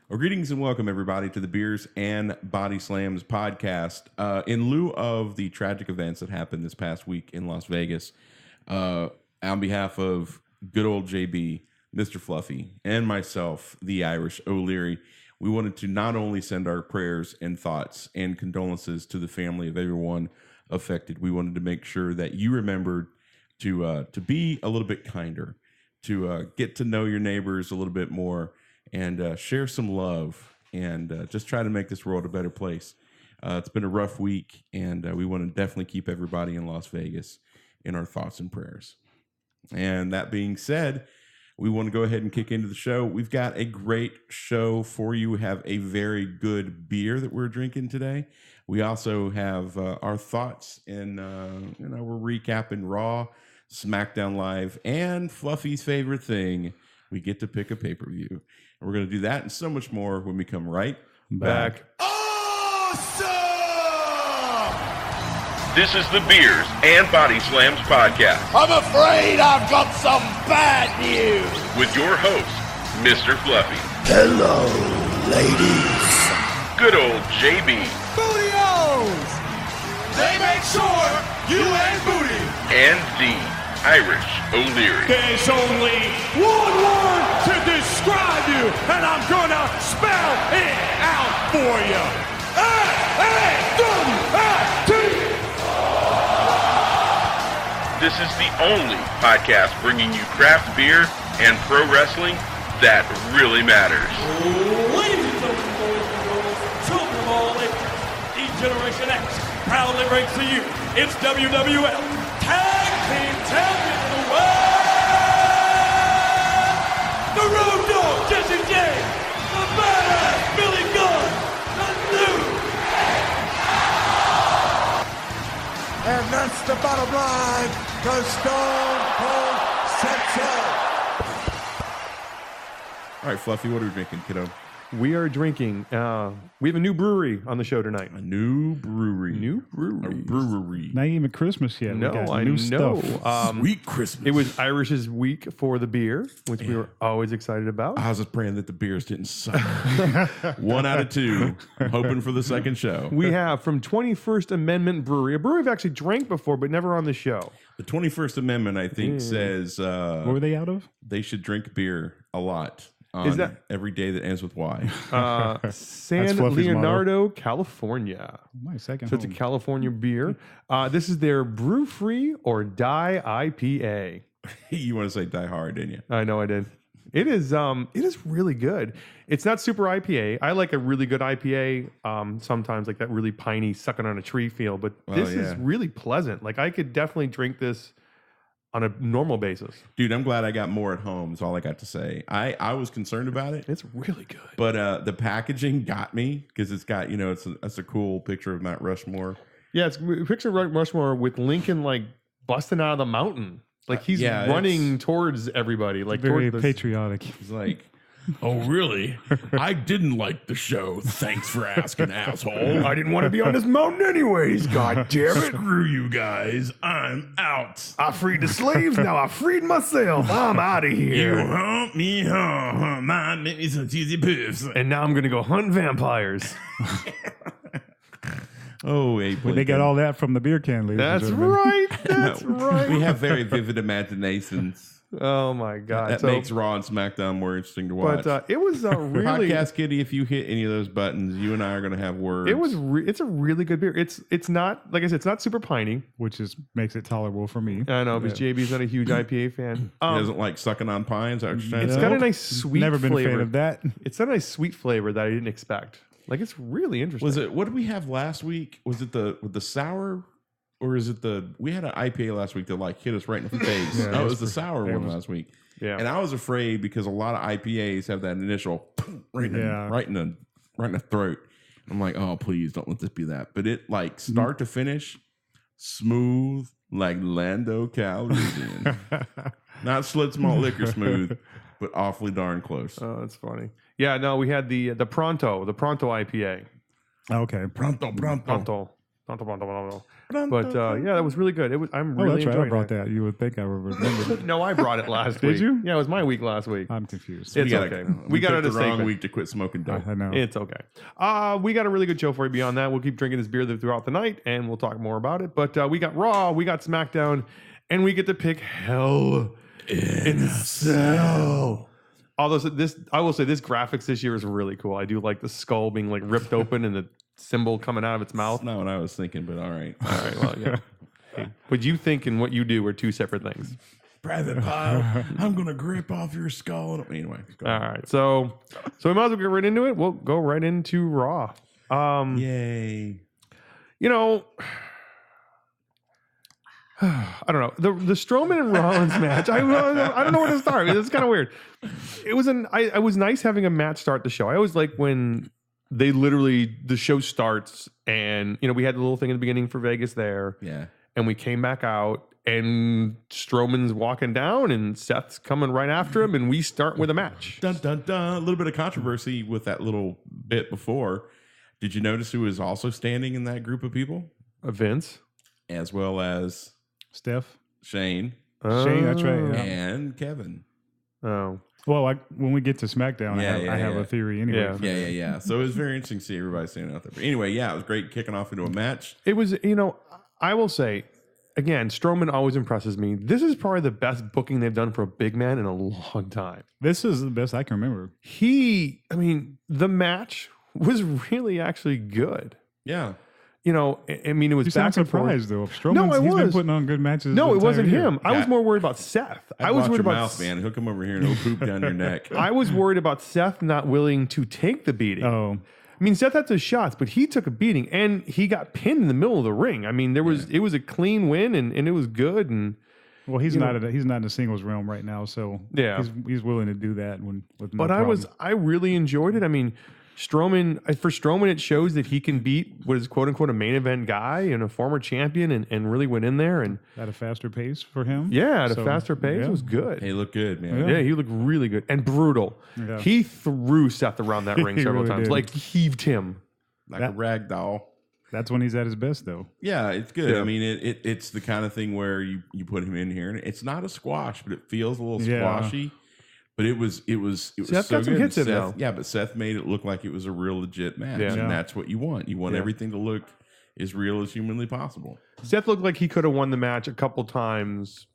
Well, greetings and welcome, everybody, to the Beers and Bodyslams podcast. In lieu of the tragic events that happened this past week in Las Vegas, on behalf of good old JB, Mr. Fluffy, and myself, the Irish O'Leary, we wanted to not only send our prayers and thoughts and condolences to the family of everyone affected, we wanted to make sure that you remembered to be a little bit kinder, to get to know your neighbors a little bit more, and share some love, and just try to make this world a better place. It's been a rough week, and we want to definitely keep everybody in Las Vegas in our thoughts and prayers. And that being said, we want to go ahead and kick into the show. We've got a great show for you. We have a very good beer that we're drinking today. We also have our thoughts, and we're recapping Raw, SmackDown Live, and Fluffy's favorite thing, we get to pick a pay-per-view. And we're going to do that and so much more when we come right back. Awesome! This is the Beers and Bodyslams podcast. I'm afraid I've got some bad news. With your host, Mr. Fluffy. Hello, ladies. Good old JB. Booty-O's! They make sure you ain't booty. And the Irish O'Leary. There's only one word to describe you, and I'm gonna spell it out for you. A-A-W-S-T! This is the only podcast bringing you craft beer and pro wrestling that really matters. Ladies and gentlemen, boys and girls, children of all ages, D-Generation X proudly brings to you its WWL Tag Team Champion of the World, the Road Dogg Jesse James, the Badass Billy Gunn, the new. And that's the bottom line, because Stone Cold said so. All right, Fluffy, what are we drinking, kiddo? We are drinking. We have a new brewery on the show tonight. A new brewery. New brewery. A brewery. Not even Christmas yet. No, we got I new know. stuff. Sweet Christmas. It was Irish's week for the beer, which we were always excited about. I was just praying that the beers didn't suck. 1 out of 2. Hoping for the second show. We have from 21st Amendment Brewery, a brewery I've actually drank before, but never on the show. The 21st Amendment, I think, says What were they out of? they should drink beer a lot. Is that every day that ends with Y? San Fluffy's Leonardo, California. My second So it's a home. California beer. This is their Brew Free or Die IPA. You want to say Die Hard, didn't you? I know I did. It is really good. It's not super IPA. I like a really good IPA. Sometimes like that really piney sucking on a tree feel, but this is really pleasant. Like I could definitely drink this on a normal basis. Dude, I'm glad I got more at home is all I got to say. I was concerned about it. It's really good. But the packaging got me because it's got, it's a cool picture of Mount Rushmore. Yeah, it's a picture of Rushmore with Lincoln like busting out of the mountain. Like he's running towards everybody. Like Very toward patriotic. It's like, oh, really? I didn't like the show. Thanks for asking, asshole. I didn't want to be on this mountain anyways. God damn it. Screw you guys. I'm out. I freed the slaves. Now I freed myself. I'm out of here. You hump me, my make me some cheesy poofs. And now I'm going to go hunt vampires. Oh, hey, They got all that from the beer can, ladies and That's gentlemen. right. That's right. We have very vivid imaginations. Oh my God. That makes Raw and SmackDown more interesting to watch. But it was really Podcast Kitty, if you hit any of those buttons, you and I are going to have words. It's a really good beer. It's not, like I said, it's not super piney. Which makes it tolerable for me. I know, because JB's not a huge IPA fan. He doesn't like sucking on pines. It's got a nice sweet Never been flavor. a fan of that. It's got a nice sweet flavor that I didn't expect. Like it's really interesting. Was it? What did we have last week? Was it the sour, or is it we had an IPA last week that like hit us right in the face? Yeah, no, it was the sour one last week. Yeah, and I was afraid because a lot of IPAs have that initial right in the throat. I'm like, oh, please don't let this be that. But it like start to finish, smooth like Lando Calrissian. Not Schlitz malt liquor smooth, but awfully darn close. Oh, that's funny. Yeah, no, we had the Pronto IPA. Okay. Pronto. But yeah, that was really good. I'm really that's right. I enjoying brought it. that. You would think I would remember it. No, I brought it last week. Did you? Yeah, it was my week last week. I'm confused. It's okay. We got it the wrong week to quit smoking dope. I know. It's okay. We got a really good show for you beyond that. We'll keep drinking this beer throughout the night, and we'll talk more about it. But we got Raw, we got SmackDown, and we get to pick Hell in a Cell. Although I will say this graphics this year is really cool. I do like the skull being like ripped open and the symbol coming out of its mouth. That's not what I was thinking, but all right. All right, well, yeah. Hey, what you think and what you do are two separate things. Private Pile, I'm going to grip off your skull. Anyway. All right, so we might as well get right into it. We'll go right into Raw. Yay. You know, I don't know. The Strowman and Rollins match, I don't know where to start. It's kind of weird. It was nice having a match start the show. I always like when they literally, the show starts and, we had the little thing in the beginning for Vegas there. Yeah. And we came back out and Strowman's walking down and Seth's coming right after him and we start with a match. Dun, dun, dun. A little bit of controversy with that little bit before. Did you notice who was also standing in that group of people? Vince. As well as Steph. Shane. Shane, that's right. Yeah. And Kevin. Oh. Well, when we get to SmackDown, I have a theory anyway. Yeah. So it was very interesting to see everybody standing out there. But anyway, yeah, it was great kicking off into a match. It was, I will say, again, Strowman always impresses me. This is probably the best booking they've done for a big man in a long time. This is the best I can remember. The match was really actually good. Yeah. It was You back sound and forth. surprised though. Strowman's, he's been putting on good matches. No, it wasn't year. him. I was more worried about Seth. I was Watch worried your about mouth, man. He'll come over here and he'll poop down your neck. I was worried about Seth not willing to take the beating. Oh. Seth had his shots, but he took a beating and he got pinned in the middle of the ring. It was a clean win and it was good. And well, he's not in the singles realm right now, so yeah, he's willing to do that with no But problem. I really enjoyed it. Strowman, it shows that he can beat what is quote unquote a main event guy and a former champion and really went in there and at a faster pace for him. Yeah, at a faster pace. It was good. He looked good, man. Yeah, he looked really good and brutal. Yeah. He threw Seth around that ring several times, like heaved him like a rag doll. That's when he's at his best, though. Yeah, it's good. Yeah. It's the kind of thing where you put him in here, and it's not a squash, but it feels a little squashy. But it was Seth so got some good. hits in though. Yeah, but Seth made it look like it was a real legit match, Yeah. and that's what you want. You want everything to look as real as humanly possible. Seth looked like he could have won the match a couple times,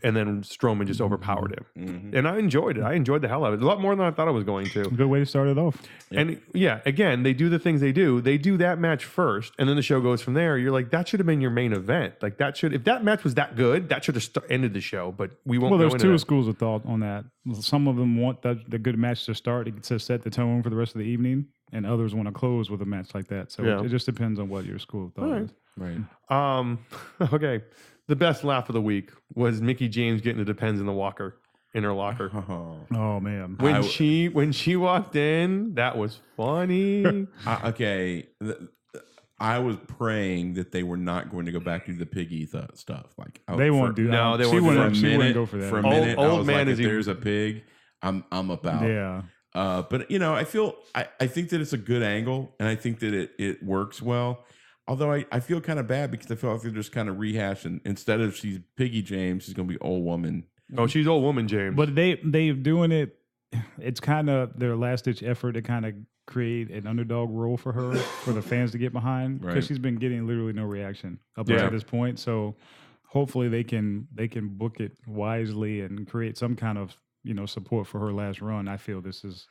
and then Strowman just overpowered him. Mm-hmm. And I enjoyed it. I enjoyed the hell out of it. A lot more than I thought I was going to. Good way to start it off. Yep. And yeah, again, they do the things they do. They do that match first, and then the show goes from there. You're like, that should have been your main event. Like if that match was that good, that should have ended the show. But we won't. Well, go there's into two that. schools of thought on that. Some of them want the good match to start to set the tone for the rest of the evening, and others want to close with a match like that. So it just depends on what your school of thought is. Right. Okay. The best laugh of the week was Mickie James getting the Depends in her locker. Oh man! When she walked in, that was funny. I was praying that they were not going to go back to the piggy stuff. Like they won't do that. No, they she won't. She wouldn't go for that. For a minute, I old was man like, is if there's a pig, I'm about. Yeah. But I think that it's a good angle, and I think that it works well. Although I feel kind of bad because I feel like they're just kind of rehashing. Instead of she's Piggy James, she's going to be old woman. Oh, she's old woman James. But they doing it. It's kind of their last ditch effort to kind of create an underdog role for her for the fans to get behind because she's been getting literally no reaction up until this point. So hopefully they can book it wisely and create some kind of support for her last run. I feel this is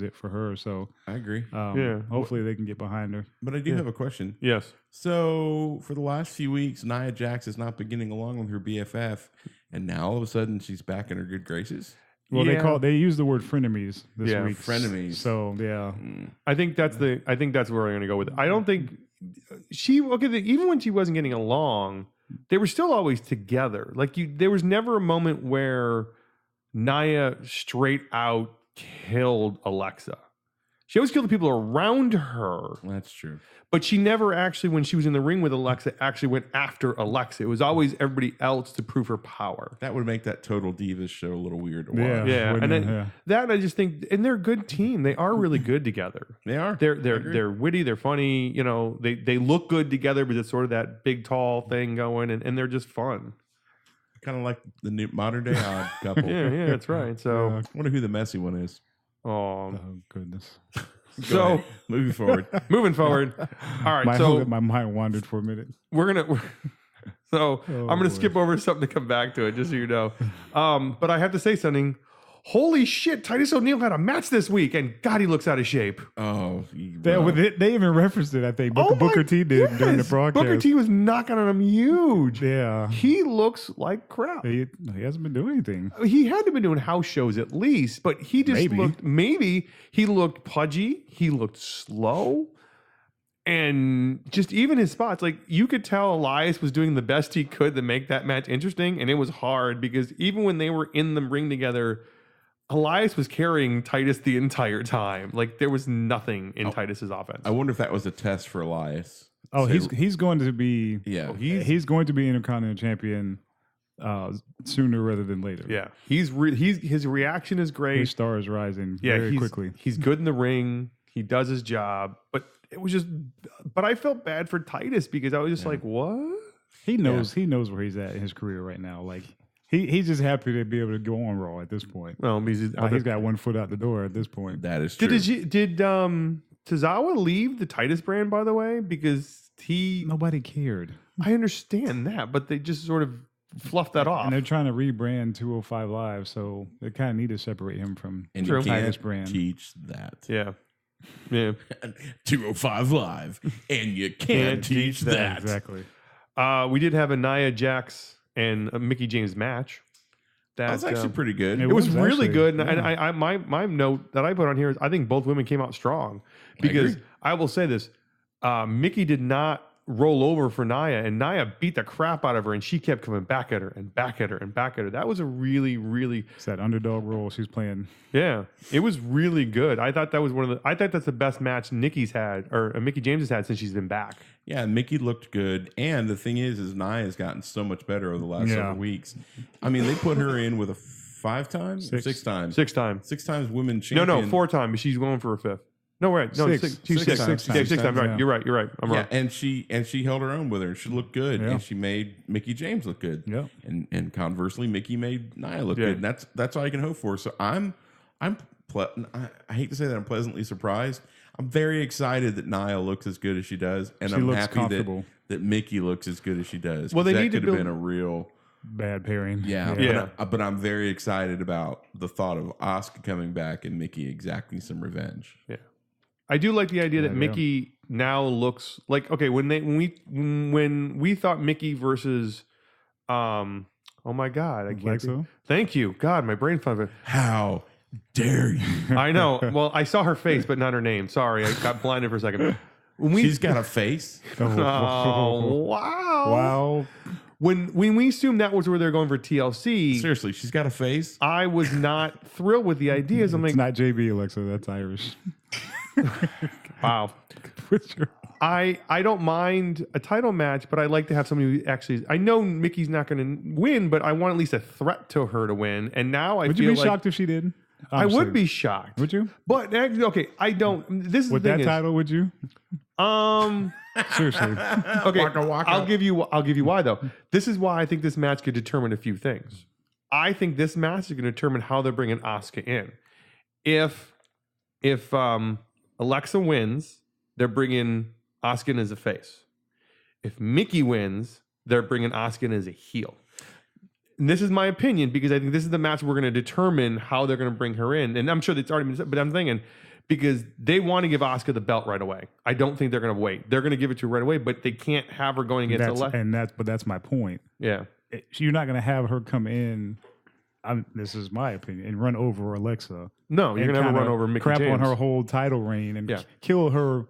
it for her. So I agree. Hopefully they can get behind her. But I do have a question. Yes. So for the last few weeks, Nia Jax has not been getting along with her BFF, and now all of a sudden she's back in her good graces. Well, they use the word frenemies this week. Frenemies. So yeah, I think that's where we're going to go with it. I don't think even when she wasn't getting along, they were still always together. Like there was never a moment where Nia straight out killed Alexa. She always killed the people around her. That's true. But she never actually, when she was in the ring with Alexa, actually went after Alexa. It was always everybody else to prove her power. That would make that Total Divas show a little weird to watch. Yeah. And then that I just think, and they're a good team. They are really good together. They are. They're witty. They're funny. You know, they look good together, but it's sort of that big, tall thing going, and they're just fun. Kind of like the new modern day odd couple. Yeah, that's right. So I wonder who the messy one is. Oh goodness. So moving forward. All right. My mind wandered for a minute. I'm gonna skip over something to come back to it, just so you know. But I have to say something. Holy shit, Titus O'Neil had a match this week, and God, he looks out of shape. Oh, they even referenced it, I think. Booker T did during the broadcast. Booker T was knocking on him huge. Yeah. He looks like crap. He hasn't been doing anything. He had to be doing house shows at least, but he just he looked pudgy. He looked slow. And just even his spots, like you could tell Elias was doing the best he could to make that match interesting. And it was hard because even when they were in the ring together, Elias was carrying Titus the entire time. Like there was nothing in Titus's offense. I wonder if that was a test for Elias. Oh, he's going to be he's going to be Intercontinental Champion sooner rather than later. Yeah, his reaction is great. His star is rising very quickly. He's good in the ring. He does his job, but it was just. But I felt bad for Titus because I was just like, what? He knows where he's at in his career right now. Like. He's just happy to be able to go on Raw at this point. Well, he's got one foot out the door at this point. That is true. Did Tozawa leave the Titus brand, by the way? Because nobody cared. I understand that, but they just sort of fluffed that off. And they're trying to rebrand 205 Live, so they kind of need to separate him from the Titus brand. Teach that. Yeah. 205 Live, and you can't teach that. Exactly. We did have a Nia Jax and a Mickie James match. That was actually pretty good. It was really good. And I my note that I put on here is I think both women came out strong because I will say this. Mickie did not roll over for Nia, and Nia beat the crap out of her, and she kept coming back at her and back at her and back at her. That was a really, really... It's that underdog role she's playing. Yeah. It was really good. I thought that was I thought that's the best match Nikki's had, or Mickie James has had since she's been back. Yeah, Mickie looked good. And the thing is Nia has gotten so much better over the last several weeks. I mean, they put her in with a 5 times? 6 times. 6 times. 6 times women champion. No, 4 times. She's going for a 5th. No, right. No, 6 times. 6 times. Right. You're right. I'm wrong. And she held her own with her. She looked good, and she made Mickie James look good. Yeah. And conversely, Mickie made Nia look good. And that's all I can hope for. So I hate to say that I'm pleasantly surprised. I'm very excited that Nia looks as good as she does, and I'm happy that Mickie looks as good as she does. Well, that could have been a real bad pairing. Yeah. But I'm very excited about the thought of Asuka coming back and Mickie exacting some revenge. Yeah. I do like the idea that Mickie now looks like when we thought Mickie versus oh my God, I can't think. Thank you. God, my brain fell. How dare you? I know. Well, I saw her face, but not her name. Sorry, I got blinded for a second. She's got a face. Oh wow! Wow. When we assumed that was where they're going for TLC, seriously, she's got a face. I was not thrilled with the ideas. I'm it's not JB Alexa, that's Irish. Wow. I don't mind a title match, but I like to have somebody who actually. I know Mickey's not going to win, but I want at least a threat to her to win. And now I would you be shocked if she did? I would be shocked. Would you? But okay, I don't. This is with the thing that title. Would you? Seriously. Okay, waka. I'll give you why though. This is why I think this match could determine a few things. I think this match is going to determine how they're bringing Asuka in. If Alexa wins, they're bringing Asuka in as a face. If Mickie wins, they're bringing Asuka in as a heel. And this is my opinion because I think this is the match we're going to determine how they're going to bring her in. And I'm sure it's already been said, but I'm thinking because they want to give Asuka the belt right away. I don't think they're going to wait. They're going to give it to her right away, but they can't have her going against Alexa. But that's my point. Yeah. You're not going to have her come in, this is my opinion, and run over Alexa. No, you're going to have her run over Mickie crap James. On her whole title reign and kill her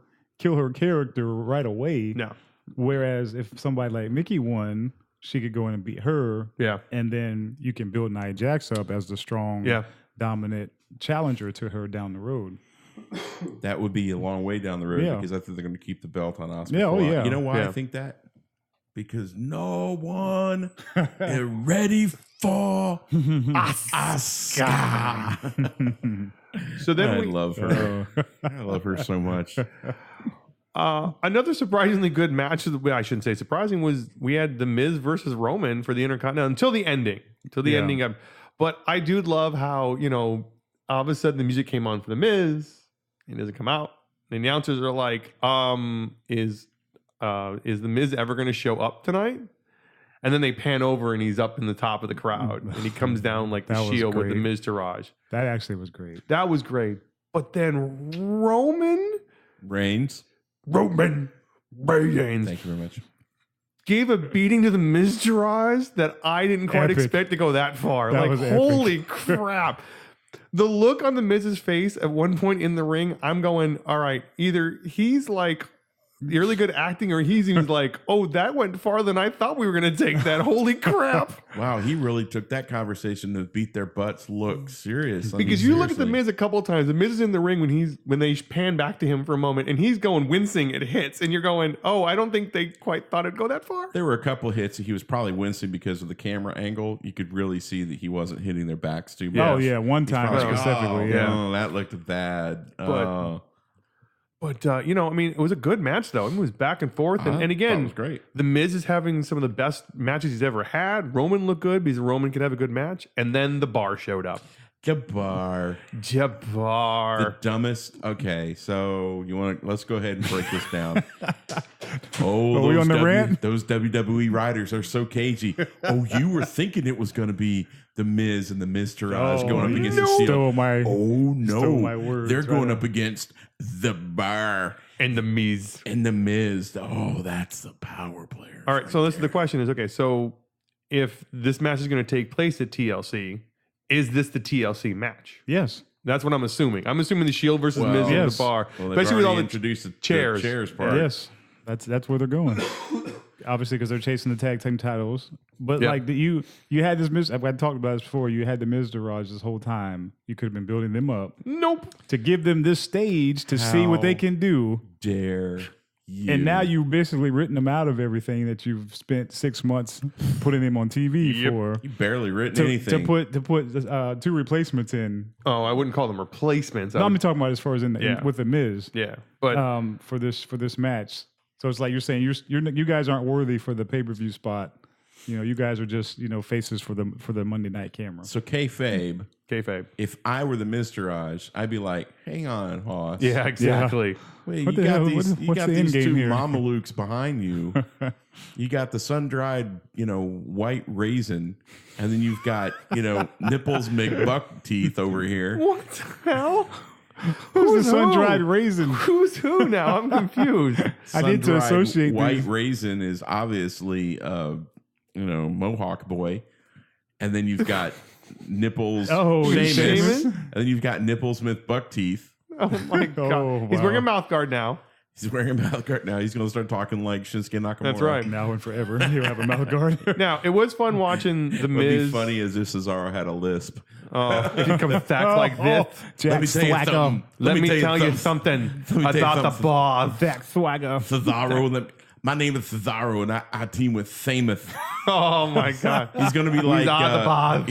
character right away. No. Whereas if somebody like Mickie won, she could go in and beat her. Yeah. And then you can build Nia Jax up as the strong, dominant challenger to her down the road. that would be a long way down the road because I think they're going to keep the belt on Asuka. Yeah, You know why I think that? Because no one is ready for Asuka. So then I love her. I love her so much. Another surprisingly good match. I shouldn't say surprising was we had the Miz versus Roman for the Intercontinental until the ending. But I do love how all of a sudden the music came on for the Miz. It doesn't come out. The announcers are like, "Is the Miz ever going to show up tonight?" And then they pan over and he's up in the top of the crowd and he comes down like the Shield with the Miz Taraj. That actually was great. That was great. But then Roman Reigns. Thank you very much. Gave a beating to the Miz Taraj that I didn't quite expect to go that far. That like, holy crap. The look on the Miz's face at one point in the ring, I'm going, all right, either he's like really good acting or he's like, oh, that went farther than I thought we were going to take that. Holy crap. Wow, he really took that conversation to beat their butts look serious. Because you look at the Miz a couple of times. The Miz is in the ring when they pan back to him for a moment and he's going wincing at hits and you're going, oh, I don't think they quite thought it'd go that far. There were a couple of hits that he was probably wincing because of the camera angle. You could really see that he wasn't hitting their backs too much. Oh, yeah, one time specifically. Oh, that looked bad. But it was a good match, though. It was back and forth. And again, it was great. The Miz is having some of the best matches he's ever had. Roman looked good because Roman can have a good match. And then the Bar showed up. Jabbar. The dumbest. Okay, so let's go ahead and break this down. Are we on the rant? Those WWE writers are so cagey. Oh, you were thinking it was going to be the Miz and the Miz Taraj going up against the Shield. Stole my words. They're going up against the Bar and the Miz. Oh, that's the power player. All right, so the question is, okay, so if this match is going to take place at TLC, is this the TLC match? Yes. That's what I'm assuming. I'm assuming the Shield versus Miz in the Bar. Well, especially with all the chairs part. Yes. That's where they're going. Obviously, because they're chasing the tag team titles. But you had this Miz. I've talked about this before. You had the Miz Taraj this whole time. You could have been building them up. Nope. To give them this stage to see what they can do. Dare you? And now you've basically written them out of everything that you've spent 6 months putting them on TV for. You barely written anything to put two replacements in. Oh, I wouldn't call them replacements. No, I'm talking about as far as with the Miz. Yeah, but for this match. So it's like you're saying you guys aren't worthy for the pay-per-view spot. You guys are just faces for the Monday night camera. So kayfabe. If I were the Miz Taraj, I'd be like, "Hang on, Hoss." Yeah, exactly. Yeah. Wait, you got these two Mamalukes behind you. You got the sun-dried, white raisin, and then you've got nipples McBuck teeth over here. What the hell? Who's the sun-dried raisin? Who's who now? I'm confused. I need to associate white raisin is obviously Mohawk boy, and then you've got nipples. Shaman, and then you've got nipples McBuck teeth. Oh my god! Wow. He's wearing a mouth guard now. He's wearing a mouth guard now. He's going to start talking like Shinsuke Nakamura. That's right. Now and forever, he'll have a mouth guard. Now, it was fun watching the Miz. It'd be funny as if Cesaro had a lisp. If he comes back like this. Jack Swagger. Let me tell you something about the boss. Jack Swagger. Cesaro. My name is Cesaro, and I team with Samus. Oh my god! He's gonna be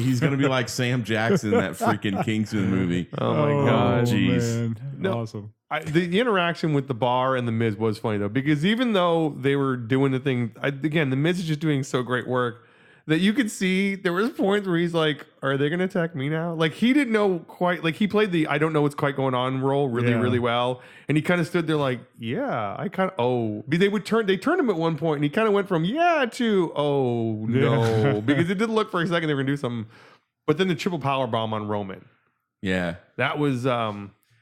he's gonna be like Sam Jackson in that freaking Kingsman movie. Oh my god! Jeez, no, awesome. The interaction with the Bar and the Miz was funny though, because even though they were doing the thing, again, the Miz is just doing so great work that you could see there was points where he's like, "Are they gonna attack me now?" Like he didn't know quite. Like he played the "I don't know what's quite going on" role really well, and he kind of stood there like, "Yeah, I kind of." They turned him at one point, and he kind of went from "yeah" to "oh no," because it did look for a second they were gonna do something, but then the triple power bomb on Roman. Yeah, that was.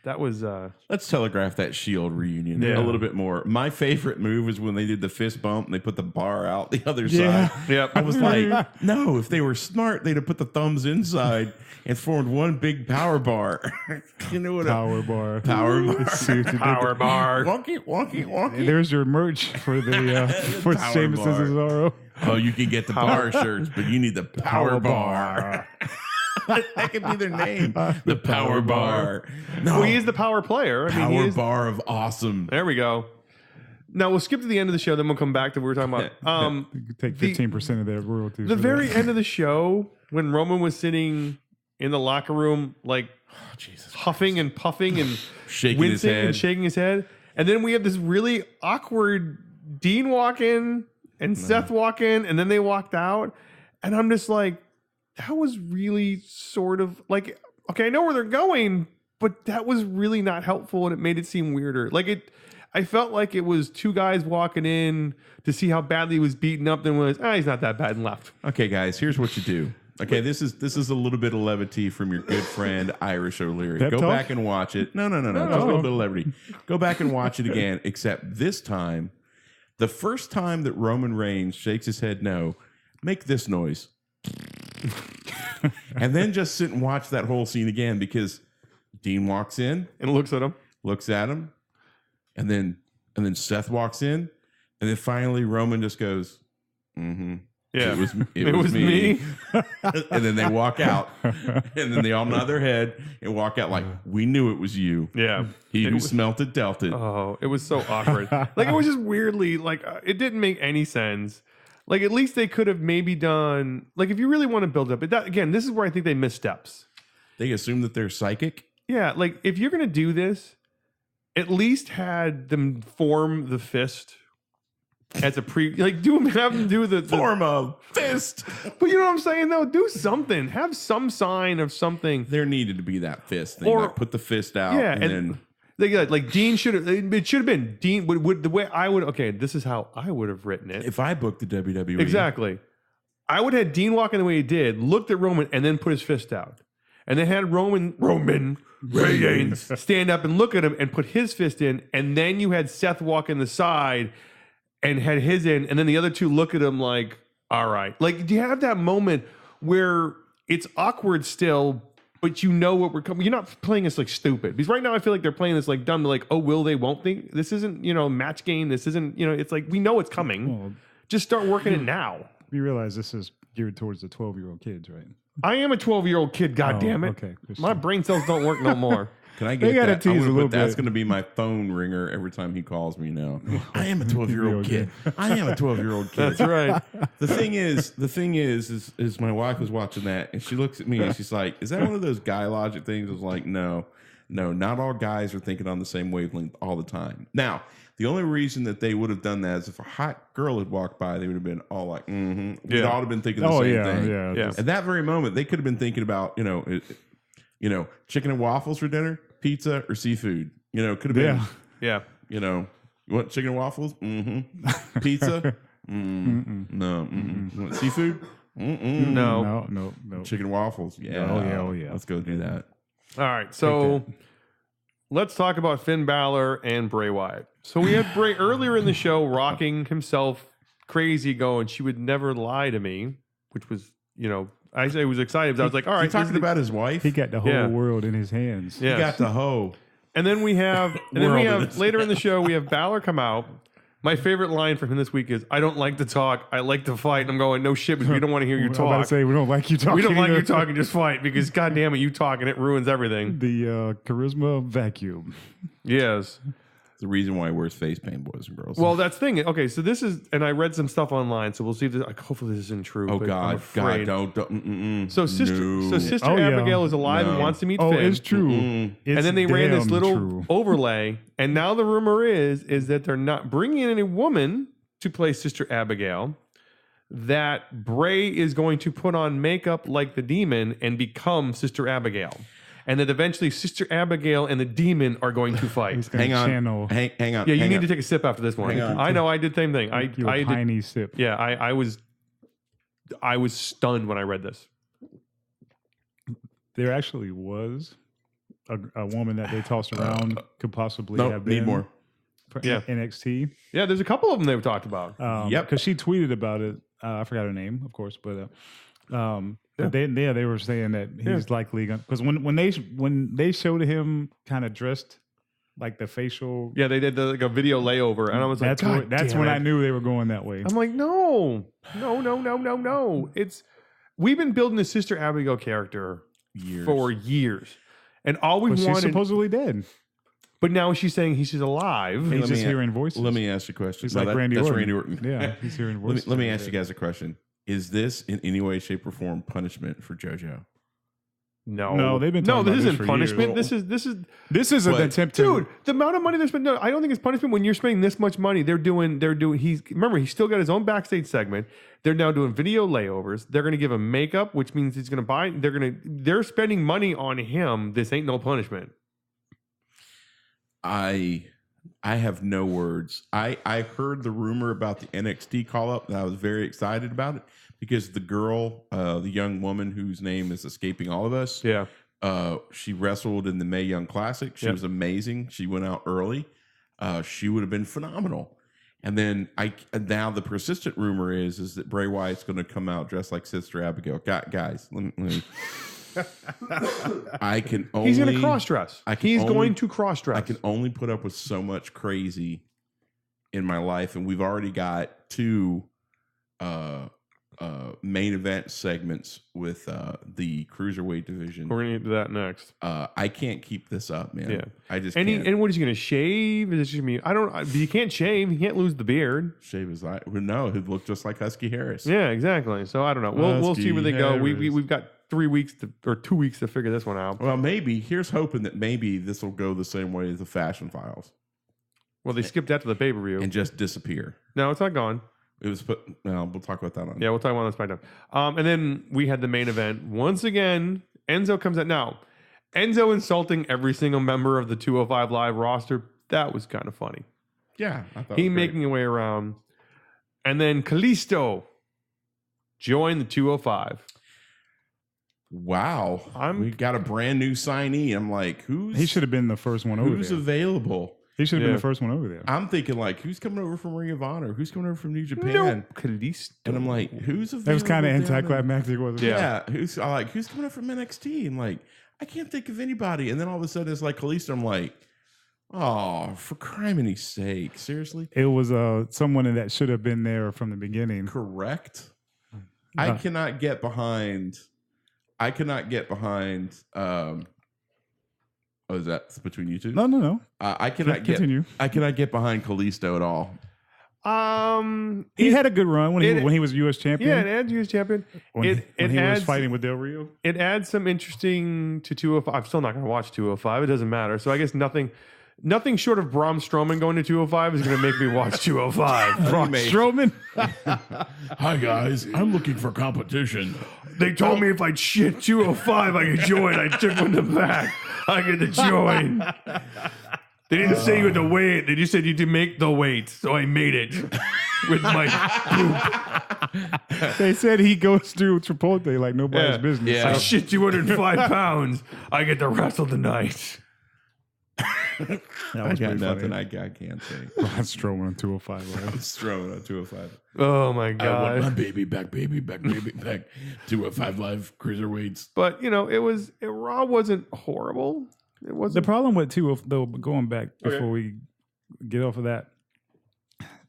Let's telegraph that Shield reunion a little bit more. My favorite move is when they did the fist bump and they put the bar out the other side. Yep. I was like, no, if they were smart, they'd have put the thumbs inside and formed one big power bar. You know what? Power bar. Power bar. Wonky. There's your merch for the for Sheamus and Cesaro. Oh, you can get the bar shirts, but you need the power bar. That could be their name. The Power Bar. No, Well, he is the power player. I mean, he Power is, Bar of Awesome. There we go. Now we'll skip to the end of the show, then we'll come back to what we were talking about. You could take 15% of their royalties. The for very that. end of the show, when Roman was sitting in the locker room, like huffing and puffing and Shaking his wincing head. and shaking his head, and then we have this really awkward Dean walk in and Seth walk in, and then they walked out, and I'm just like, that was really sort of like, okay, I know where they're going, but that was really not helpful, and it made it seem weirder. I felt like it was two guys walking in to see how badly he was beaten up, then was, he's not that bad, and left. Okay, guys, here's what you do. Okay, this is a little bit of levity from your good friend Irish O'Leary. Pep Go talk? back and watch it. No, just a little bit of levity. Go back and watch it again, except this time, the first time that Roman Reigns shakes his head no, make this noise. And then just sit and watch that whole scene again, because Dean walks in, And looks at him. looks at him, and then Seth walks in, and then finally Roman just goes, mm-hmm. Yeah. It was me. And then they walk out, and then they all nod their head and walk out like, we knew it was you. Yeah. He who smelt it dealt it. Oh, it was so awkward. Like, it was just weirdly, like, it didn't make any sense. Like, at least they could have maybe done, like, if you really want to build up, again, this is where I think they missed steps. They assume that they're psychic. Yeah, like, if you're going to do this, at least had them form the fist as a have them do the Form of fist. But you know what I'm saying, though? Do something. Have some sign of something. There needed to be that fist thing. Or- Like put the fist out, Yeah, and then like Dean should have. It should have been Dean. Would the way I would? Okay, this is how I would have written it. if I booked the WWE, Exactly. I would have had Dean walk in the way he did, looked at Roman, and then put his fist out, and then had Roman Reigns stand up and look at him and put his fist in, and then you had Seth walk in the side and had his in, and then the other two look at him like, all right. Like, do you have that moment where it's awkward still, but you know what we're coming? You're not playing this like stupid. Because right now I feel like they're playing this like dumb, like, oh, will they, won't they? This isn't, match game. This isn't, it's like, we know it's coming. Well, Just start working it now. you realize this is geared towards the 12-year-old kids, right? I am a 12-year-old kid, God damn it. Okay. My brain cells don't work no more. Can I They get gotta that? tease a little That's bit. going to be my phone ringer every time he calls me now. I am a 12-year-old kid. I am a 12-year-old kid. That's right. The thing is my wife was watching that, and she looks at me and she's like, "Is that one of those guy logic things?" I was like, "No, not all guys are thinking on the same wavelength all the time." Now, the only reason that they would have done that is if a hot girl had walked by, they would have been all like, "Mm-hmm." We'd all have been thinking the same thing. Yeah. At that very moment, they could have been thinking about, chicken and waffles for dinner, pizza, or seafood. Could have been. Yeah. You want chicken and waffles? Mm-hmm. Pizza? No. You want seafood? No. No. Chicken and waffles? Yeah. Oh, yeah. Let's go do that. All right. So let's talk about Finn Balor and Bray Wyatt. So we had Bray earlier in the show rocking himself crazy, going, "She would never lie to me," which was, I was excited because I was like, all right. You talking about his wife? He got the whole Yeah. world in his hands. Yes. He got the hoe. And then we have, World. later in the show, we have Balor come out. My favorite line from him this week is, "I don't like to talk. I like to fight." And I'm going, no shit, because we don't want to hear you I was about to talk. say, we don't like you talking. We don't like either. you talking, just fight, because God damn it, you talk and it ruins everything. The charisma vacuum. Yes. The reason why he wears face paint, boys and girls. Well, that's the thing. Okay, so this is, and I read some stuff online, so we'll see if this, hopefully this isn't true. oh but I'm God, afraid. don't. So Sister No. Sister yeah. Abigail is alive and No. wants to meet Oh, Finn. it's true. And It's then they ran this damn little true. overlay, and now the rumor is that they're not bringing in any woman to play Sister Abigail. That Bray is going to put on makeup like the demon and become Sister Abigail, and that eventually Sister Abigail and the demon are going to fight. He's gonna Hang on. channel Hang on. Yeah, you hang need on. to take a sip after this one. Hang on. I know, I did the same thing. I you a did. tiny sip. Yeah, I was stunned when I read this. There actually was a woman that they tossed around could possibly Nope, have been need more. for Yeah. NXT. Yeah, there's a couple of them they've talked about. Yep. Because she tweeted about it. I forgot her name, of course, but they were saying that he's likely going, because when they showed him kind of dressed like the facial. Yeah, they did like a video layover, and I was like, That's when I knew they were going that way. I'm like, no. We've been building the Sister Abigail character years. And all we wanted... She's supposedly dead. But now she's saying she's alive. He's just hearing voices. Let me ask you a question. He's like Randy Orton. That's Randy Orton. Yeah, he's hearing voices. Let me ask you guys a question. Is this in any way, shape, or form punishment for JoJo? No, they've been talking this about isn't punishment. Years. This is an attempt to... Dude, the amount of money they're spending. No, I don't think it's punishment when you're spending this much money. He's still got his own backstage segment. They're now doing video layovers. They're going to give him makeup, which means he's going to buy. They're spending money on him. This ain't no punishment. I have no words. I heard the rumor about the NXT call up and I was very excited about it because the girl, the young woman whose name is escaping all of us. Yeah. She wrestled in the Mae Young Classic. She was amazing. She went out early. She would have been phenomenal. And then now the persistent rumor is that Bray Wyatt's going to come out dressed like Sister Abigail. Guys, let me I can only. He's going to cross dress. He's going to cross dress. I can only put up with so much crazy in my life, and we've already got 2 main event segments with the cruiserweight division. We're going to get to that next. I can't keep this up, man. Yeah, I just can't. Can't. And what is he going to shave? Is it just me? I don't. You can't shave. You can't lose the beard. Shave his eye. No, he'd look just like Husky Harris. Yeah, exactly. So I don't know. We'll see where they go. We've got 3 weeks or 2 weeks to figure this one out. Well, maybe here's hoping that maybe this will go the same way as the Fashion Files. Well, they skipped that to the pay-per-view and just disappear. No, it's not gone. It was put. No, we'll talk about that on. Yeah, we'll talk about that on SmackDown. And then we had the main event once again. Enzo comes out now. Enzo insulting every single member of the 205 Live roster. That was kind of funny. Yeah, I thought he making a way around, and then Kalisto joined the 205. Wow, we got a brand new signee. I'm like, He should have been the first one over there. Who's available? He should have been the first one over there. I'm thinking like, who's coming over from Ring of Honor? Who's coming over from New Japan? No, Kalisto. And I'm like, who's available? That was kind of anticlimactic, wasn't it? Yeah. Who's coming up from NXT? I'm like, I can't think of anybody. And then all of a sudden it's like Kalisto. I'm like, oh, for criminy sake, seriously? It was someone that should have been there from the beginning. Correct. I cannot get behind. Oh, is that between you two? No. I cannot continue. I cannot get behind Kalisto at all. He had a good run when he was U.S. champion. Yeah, it adds U.S. champion. When he was fighting with Del Rio. It adds some interesting to 205. I'm still not going to watch 205. It doesn't matter. So I guess nothing short of Braun Strowman going to 205 is going to make me watch 205. Braun Strowman? Hi, guys. I'm looking for competition. They told me if I'd shit 205, I could join. I took one to back. I get to join. They didn't say you had to wait. They just said you had to make the weight. So I made it with my poop. They said he goes through Chipotle like nobody's business. Yeah. I shit 205 pounds. I get to wrestle tonight. I got nothing I can't say. Braun Strowman on 205. I'm Strowman on 205. Oh my God. I want my baby back. 205 Live cruiserweights. But Raw wasn't horrible. It wasn't. The problem with though, going back before we get off of that,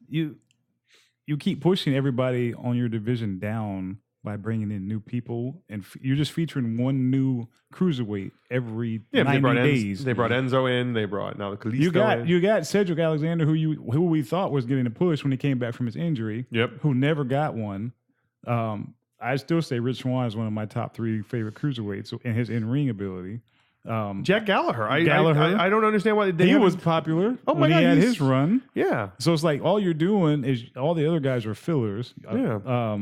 you keep pushing everybody on your division down by bringing in new people, and you're just featuring one new cruiserweight every 90 days. They brought Enzo in. They brought now the Kalisto in. You got Cedric Alexander, who we thought was getting a push when he came back from his injury. Yep. Who never got one. I still say Rich Swann is one of my top 3 favorite cruiserweights in his in-ring ability. Jack Gallagher. I don't understand why he was popular when he had his run. Yeah. So it's like all you're doing is all the other guys are fillers. Yeah.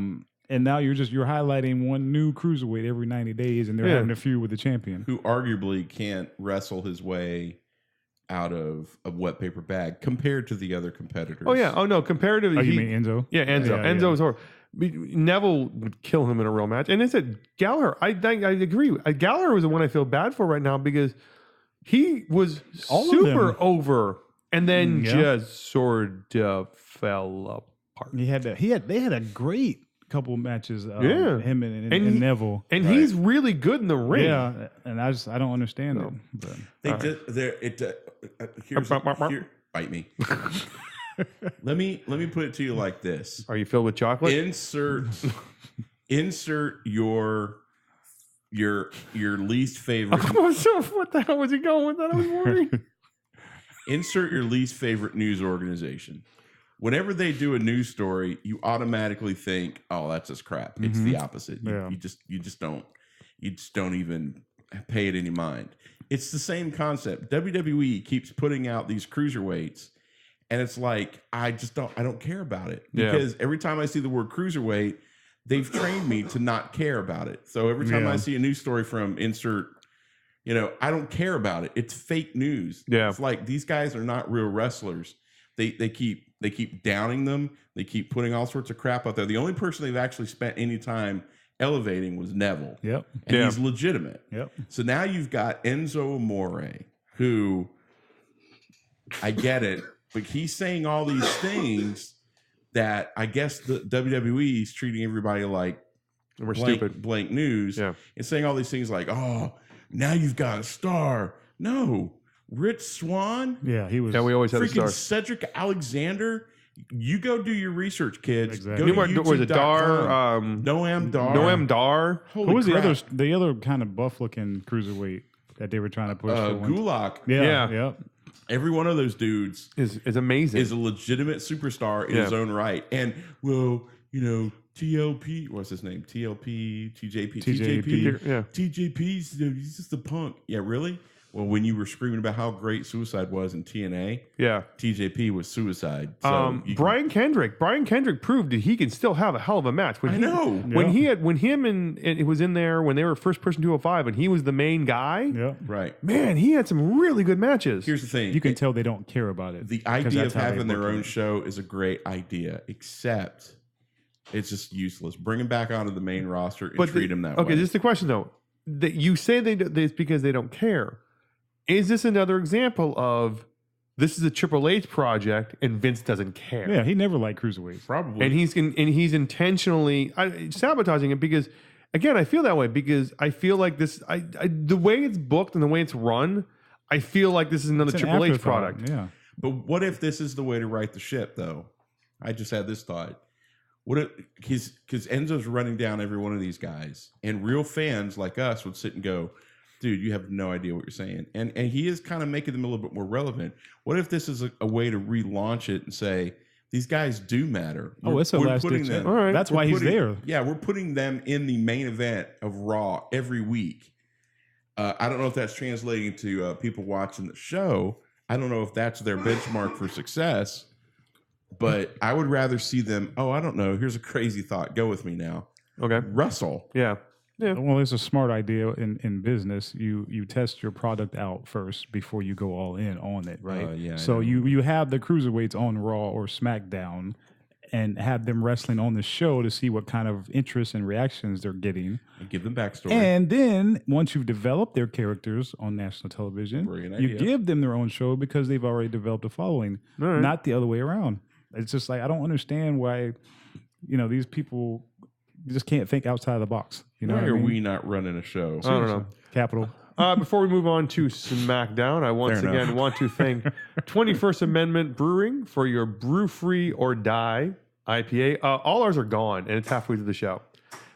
And now you're highlighting one new cruiserweight every 90 days, and they're having a feud with the champion, who arguably can't wrestle his way out of a wet paper bag compared to the other competitors. Oh yeah. Oh no. Comparatively, you mean Enzo? Yeah, Enzo. Enzo was horrible. Neville would kill him in a real match, and it's Gallagher. I agree. Gallagher was the one I feel bad for right now because he was super over, and then just sort of fell apart. They had a great couple of matches. Him and Neville, and he's really good in the ring. Yeah, and I don't understand it. But bite me. Let me put it to you like this. Are you filled with chocolate? Insert your your least favorite. So what the hell was he going with that? I was worried. Insert your least favorite news organization. Whenever they do a news story, you automatically think, "Oh, that's just crap." It's the opposite. You just don't even pay it any mind. It's the same concept. WWE keeps putting out these cruiserweights, and it's like I don't care about it because every time I see the word cruiserweight, they've trained me to not care about it. So every time I see a news story from insert, I don't care about it. It's fake news. Yeah. It's like these guys are not real wrestlers. They keep downing them. They keep putting all sorts of crap out there. The only person they've actually spent any time elevating was Neville. Yep. And he's legitimate. Yep. So now you've got Enzo Amore, who I get it, but he's saying all these things that I guess the WWE is treating everybody like we're stupid. Blank news. Yeah. And saying all these things like, oh, now you've got a star. No. Rich Swann. Yeah, he was. Yeah, we always had a freaking star. Cedric Alexander. You go do your research, kids. Exactly. Go to was it Dar? Noam Dar. Noam Dar. Who was the other kind of buff-looking cruiserweight that they were trying to push? Gulak. Yeah. Every one of those dudes is amazing. Is a legitimate superstar in his own right. And TLP, what's his name? TLP, TJP. Yeah. TJP's he's just a punk. Yeah, really? Well, when you were screaming about how great Suicide was in TNA, TJP was Suicide. So Brian Kendrick proved that he can still have a hell of a match. When him and it was in there when they were First Person 205 and he was the main guy. Yeah, right. Man, he had some really good matches. Here's the thing: you can tell they don't care about it. The idea of having their own show is a great idea, except it's just useless. Bring them back onto the main roster and treat them that way. Okay, this is the question though. That you say it's because they don't care. Is this another example of this is a Triple H project and Vince doesn't care? Yeah, he never liked cruiserweights. Probably. And he's intentionally sabotaging it because, again, I feel that way because I feel like this, the way it's booked and the way it's run, I feel like this is another Triple H product. Yeah. But what if this is the way to right the ship, though? I just had this thought. What if, because Enzo's running down every one of these guys, and real fans like us would sit and go, dude, you have no idea what you're saying. And he is kind of making them a little bit more relevant. What if this is a way to relaunch it and say, these guys do matter? It's a last ditch. All right. That's why he's there. Yeah, we're putting them in the main event of Raw every week. I don't know if that's translating to people watching the show. I don't know if that's their benchmark for success. But I would rather see them, I don't know. Here's a crazy thought. Go with me now. Okay. Russell. Yeah. Yeah. Well, it's a smart idea in business. You test your product out first before you go all in on it, right? So you have the cruiserweights on Raw or SmackDown and have them wrestling on the show to see what kind of interest and reactions they're getting. And give them backstory. And then once you've developed their characters on national television, you give them their own show because they've already developed a following, not the other way around. It's just like I don't understand why, these people just can't think outside of the box. Why are we not running a show? I don't know. Capital. Before we move on to SmackDown, I once again want to thank 21st Amendment Brewing for your Brew Free or Die IPA. All ours are gone, and it's halfway through the show,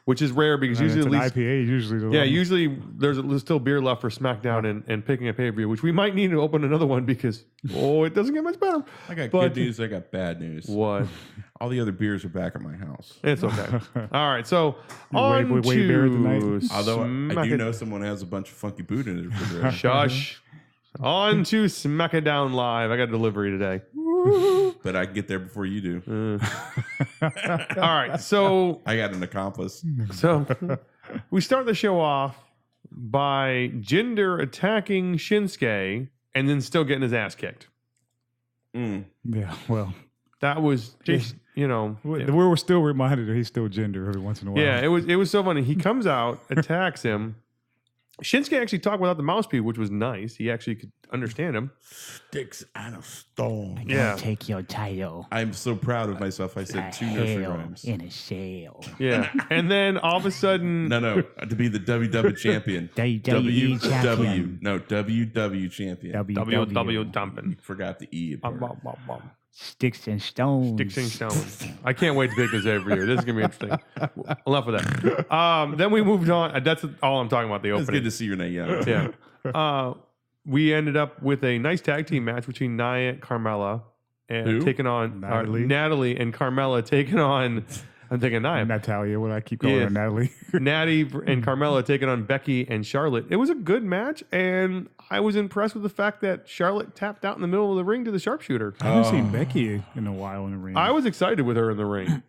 which is rare because usually it's an IPA. Usually there's still beer left for SmackDown and picking a pay-per-view, which we might need to open another one because it doesn't get much better. I got good news. I got bad news. What? All the other beers are back at my house. It's okay. All right, so on way better tonight. Although I do know someone has a bunch of funky boot in his refrigerator. Shush. On to SmackDown Live. I got delivery today. But I can get there before you do. All right, so I got an accomplice. So we start the show off by Jinder attacking Shinsuke and then still getting his ass kicked. Yeah, well, that was just we're still reminded that he's still Jinder every once in a while. Yeah, it was so funny. He comes out, attacks him. Shinsuke actually talked without the mouthpiece, which was nice. He actually could understand him. Sticks and a stone. Take your title. I'm so proud of myself. I said 2 nursery rhymes. In a shell. Yeah. And then all of a sudden... No. To be the WW champion. WWE champion. No, WW champion. WW dumping. Forgot the E. Sticks and stones. Sticks and stones. I can't wait to pick this every year. This is gonna be interesting. Enough of that. Then we moved on. That's all I'm talking about. The It's opening. good to see Renee Young. Yeah. We ended up with a nice tag team match between Nia and Carmella, and taking on Natalie and Carmella taking on. I'm thinking Nia. Natalia, what I keep calling her, Natalie. Natty and Carmella taking on Becky and Charlotte. It was a good match, and I was impressed with the fact that Charlotte tapped out in the middle of the ring to the sharpshooter. I haven't seen Becky in a while in the ring. I was excited with her in the ring.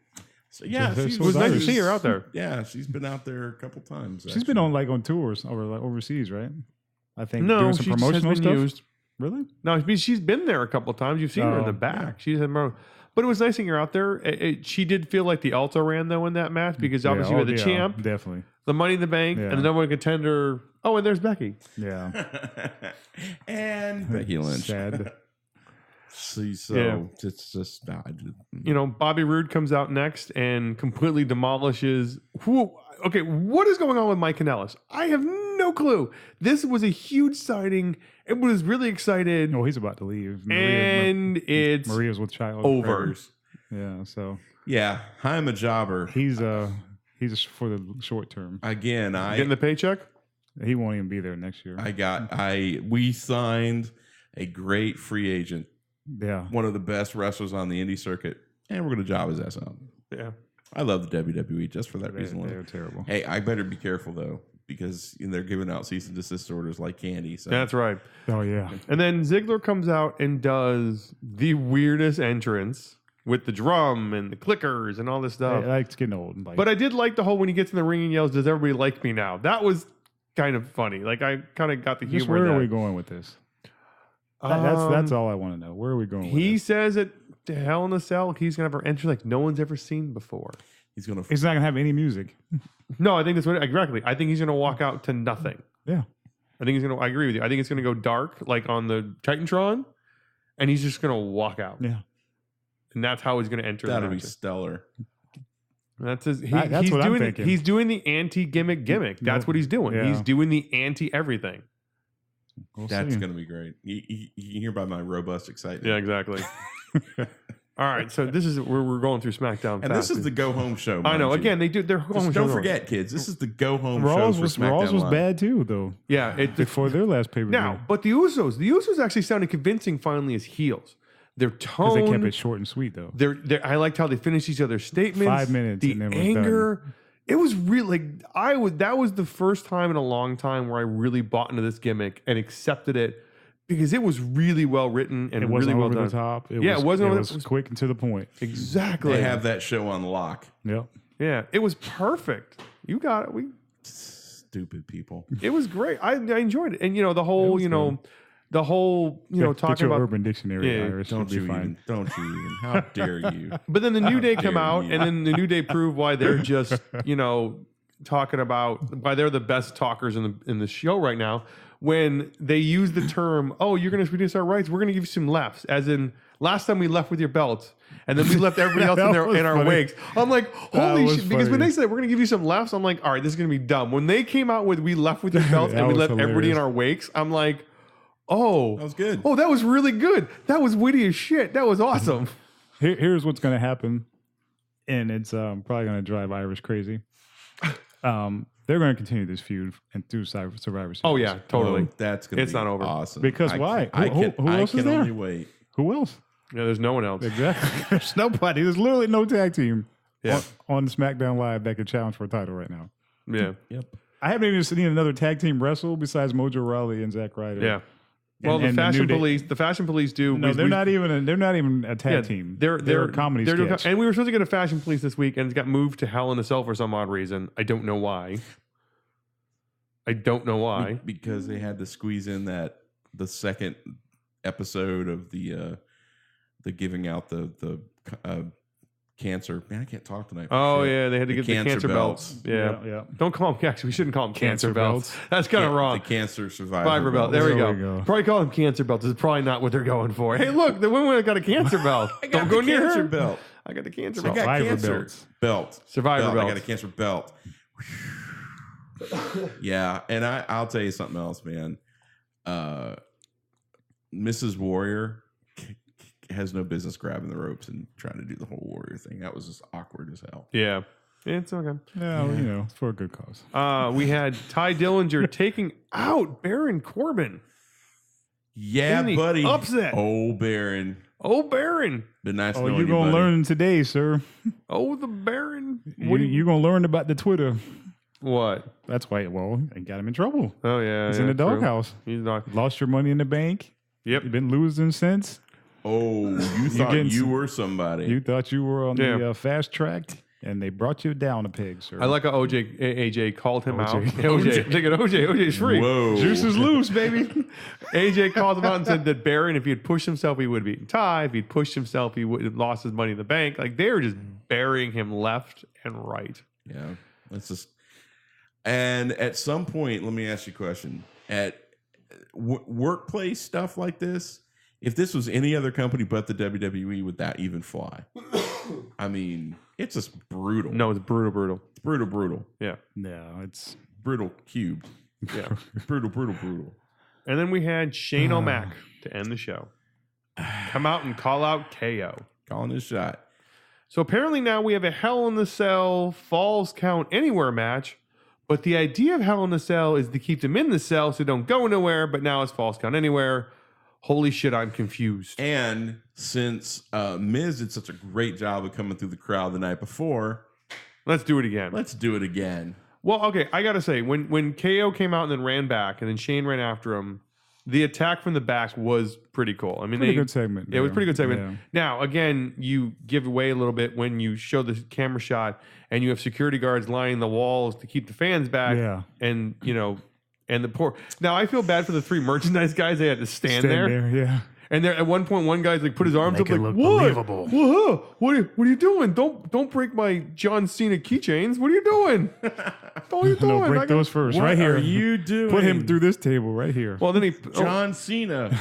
So yeah, it was nice to see her out there. Yeah, she's been out there a couple times. She's been on tours overseas, right? I think no, doing some she promotional has been stuff. used. Really? No, I mean, she's been there a couple of times. You've seen her in the back. She's had more. But it was nice seeing her out there. She did feel like the Alta ran though in that match because obviously you had the champ, definitely the Money in the Bank, and the number one contender. Oh, and there's Becky. Yeah, and Becky Lynch. Sad. It's just Bobby Roode comes out next and completely demolishes. Okay, what is going on with Mike Kanellis? I have no clue. This was a huge sighting. It was really excited. Oh, he's about to leave. It's Maria's with child. over. Yeah, so yeah, I'm a jobber. He's for the short term. Again, getting the paycheck. He won't even be there next year. We signed a great free agent. Yeah, one of the best wrestlers on the indie circuit, and we're going to job his ass out. Yeah, I love the WWE just for that reason. They're terrible. Hey, I better be careful though, because they're giving out cease and desist orders like candy. So. That's right. Oh yeah. And then Ziggler comes out and does the weirdest entrance with the drum and the clickers and all this stuff. I like getting old. But I did like the whole when he gets in the ring and yells, "Does everybody like me now?" That was kind of funny. Like I kind of got the humor. Just where are we going with this? That's all I want to know. Where are we going with He this? says at Hell in a Cell, he's going to have an entry like no one's ever seen before. He's not going to have any music. No, I think that's what exactly. I think he's going to walk out to nothing. Yeah. I think he's going to, I agree with you. I think it's going to go dark like on the Titantron, and he's just going to walk out. Yeah. And that's how he's going to enter. That'll be stellar. That's his. That's what I'm thinking. He's doing the anti-gimmick. That's what he's doing. Yeah. He's doing the anti-everything. That's going to be great. You can hear by my robust excitement. Yeah, exactly. All right, so this is where we're going through SmackDown. And this is the go home show. I know. Again, they do. They're home. Don't forget, kids. This is the go home show. Raw's for was SmackDown bad too, though. Yeah, before their last pay per view. Now, but the Usos actually sounded convincing. Finally, as heels, their tone. Because they kept it short and sweet, though. I liked how they finished each other's statements. 5 minutes. The and then anger. It was really that was the first time in a long time where I really bought into this gimmick and accepted it. Because it was really well written and it wasn't really well over done. the top. It was quick and to the point. Exactly. They have that show on lock. Yep. Yeah, it was perfect. You got it. Stupid people. It was great. I enjoyed it, and the whole, the whole, talking about Urban Dictionary. Irish don't you even? How dare you? But then the New Day come out, and then the New Day prove why they're just, talking about why they're the best talkers in the show right now. When they use the term, "Oh, you're going to reduce our rights. We're going to give you some lefts," as in last time we left with your belt, and then we left everybody else in our wigs. I'm like, holy shit! Because when they said we're going to give you some lefts, I'm like, all right, this is going to be dumb. When they came out with "we left with your belt and we left everybody in our wakes," I'm like, oh, that was good. Oh, that was really good. That was witty as shit. That was awesome. Here's what's going to happen, and it's probably going to drive Irish crazy. They're going to continue this feud and through Survivor Series. Oh yeah, totally. Oh, that's going to be not over. Awesome. Because why? Who else is there? Only wait. Who else? Yeah, there's no one else. Exactly. There's nobody. There's literally no tag team. Yeah. On SmackDown Live that could challenge for a title right now. Yeah. Yep. I haven't even seen another tag team wrestle besides Mojo Rawley and Zack Ryder. Yeah. Well, the Fashion Police do. No, they're not even a tag team. They're a comedy sketch. And we were supposed to get a Fashion Police this week, and it's got moved to Hell in a Cell for some odd reason. I don't know why. Because they had to squeeze in the second episode of the giving out the cancer. Man, I can't talk tonight. Oh yeah, they had to get the cancer belts. Yeah. Don't call them. Actually, we shouldn't call them cancer belts. That's kind of wrong. The cancer survivor belt. There we go. Probably call them cancer belts. It's probably not what they're going for. Hey, look, the women got a cancer belt. Don't go near her. Belt. I got the cancer I belt. got Survivor cancer belt. Survivor belt. I got a cancer belt. Yeah, and I'll tell you something else, man. Mrs. Warrior has no business grabbing the ropes and trying to do the whole warrior thing. That was just awkward as hell. Yeah. It's okay. Yeah, well, you know, it's for a good cause. We had Ty Dillinger taking out Baron Corbin. Yeah, In the buddy. upset. Oh, Baron. Oh, Baron. Been nice Oh, knowing you're you, going to buddy. learn today, sir. Oh, the Baron. You're going to learn about the Twitter. What? That's why, well, it got him in trouble. Oh, yeah. He's yeah, in the true. doghouse. He's not. Lost your money in the bank. Yep. You've been losing since. Oh, you thought getting you some- were somebody. You thought you were on Yeah. the fast track, and they brought you down a peg, sir. I like how AJ called him out. OJ. AJ. I'm thinking OJ's free. Whoa. Juice is loose, baby. AJ called him out and said that Baron, if he had pushed himself, he would have beaten Ty. If he'd pushed himself, he would have lost his money in the bank. Like, they were just burying him left and right. Yeah. That's just. And at some point, let me ask you a question. At workplace stuff like this, if this was any other company but the WWE, would that even fly? I mean, it's just brutal. No, it's brutal. Brutal. Yeah. No, it's Brutal cubed. Yeah. Brutal. And then we had Shane O'Mac to end the show. Come out and call out KO. Calling his shot. So apparently now we have a Hell in the Cell Falls Count Anywhere match. But the idea of Hell in the Cell is to keep them in the cell so they don't go nowhere. But now it's Falls Count Anywhere. Holy shit, I'm confused. And since Miz did such a great job of coming through the crowd the night before, Let's do it again. let's do it again. Well, okay, I gotta say, when KO came out and then ran back, and then Shane ran after him, the attack from the back was pretty cool. I mean, pretty good segment. It was a pretty good segment. Yeah. Now, again, you give away a little bit when you show the camera shot and you have security guards lining the walls to keep the fans back. Yeah. And, you know, and the poor. Now, I feel bad for the three merchandise guys. They had to stand there. Yeah. And there, at one point, one guy's like put his arms Make up it like, look what? believable. Whoa, what are you doing? Don't break my John Cena keychains. What are you doing? What are you doing? No, I break got- those first. What right here. are you doing? Put him through this table right here. Well, then he John Cena.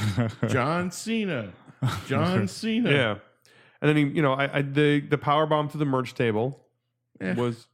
John Cena. Yeah, and then he, you know, the power bomb to the merch table was,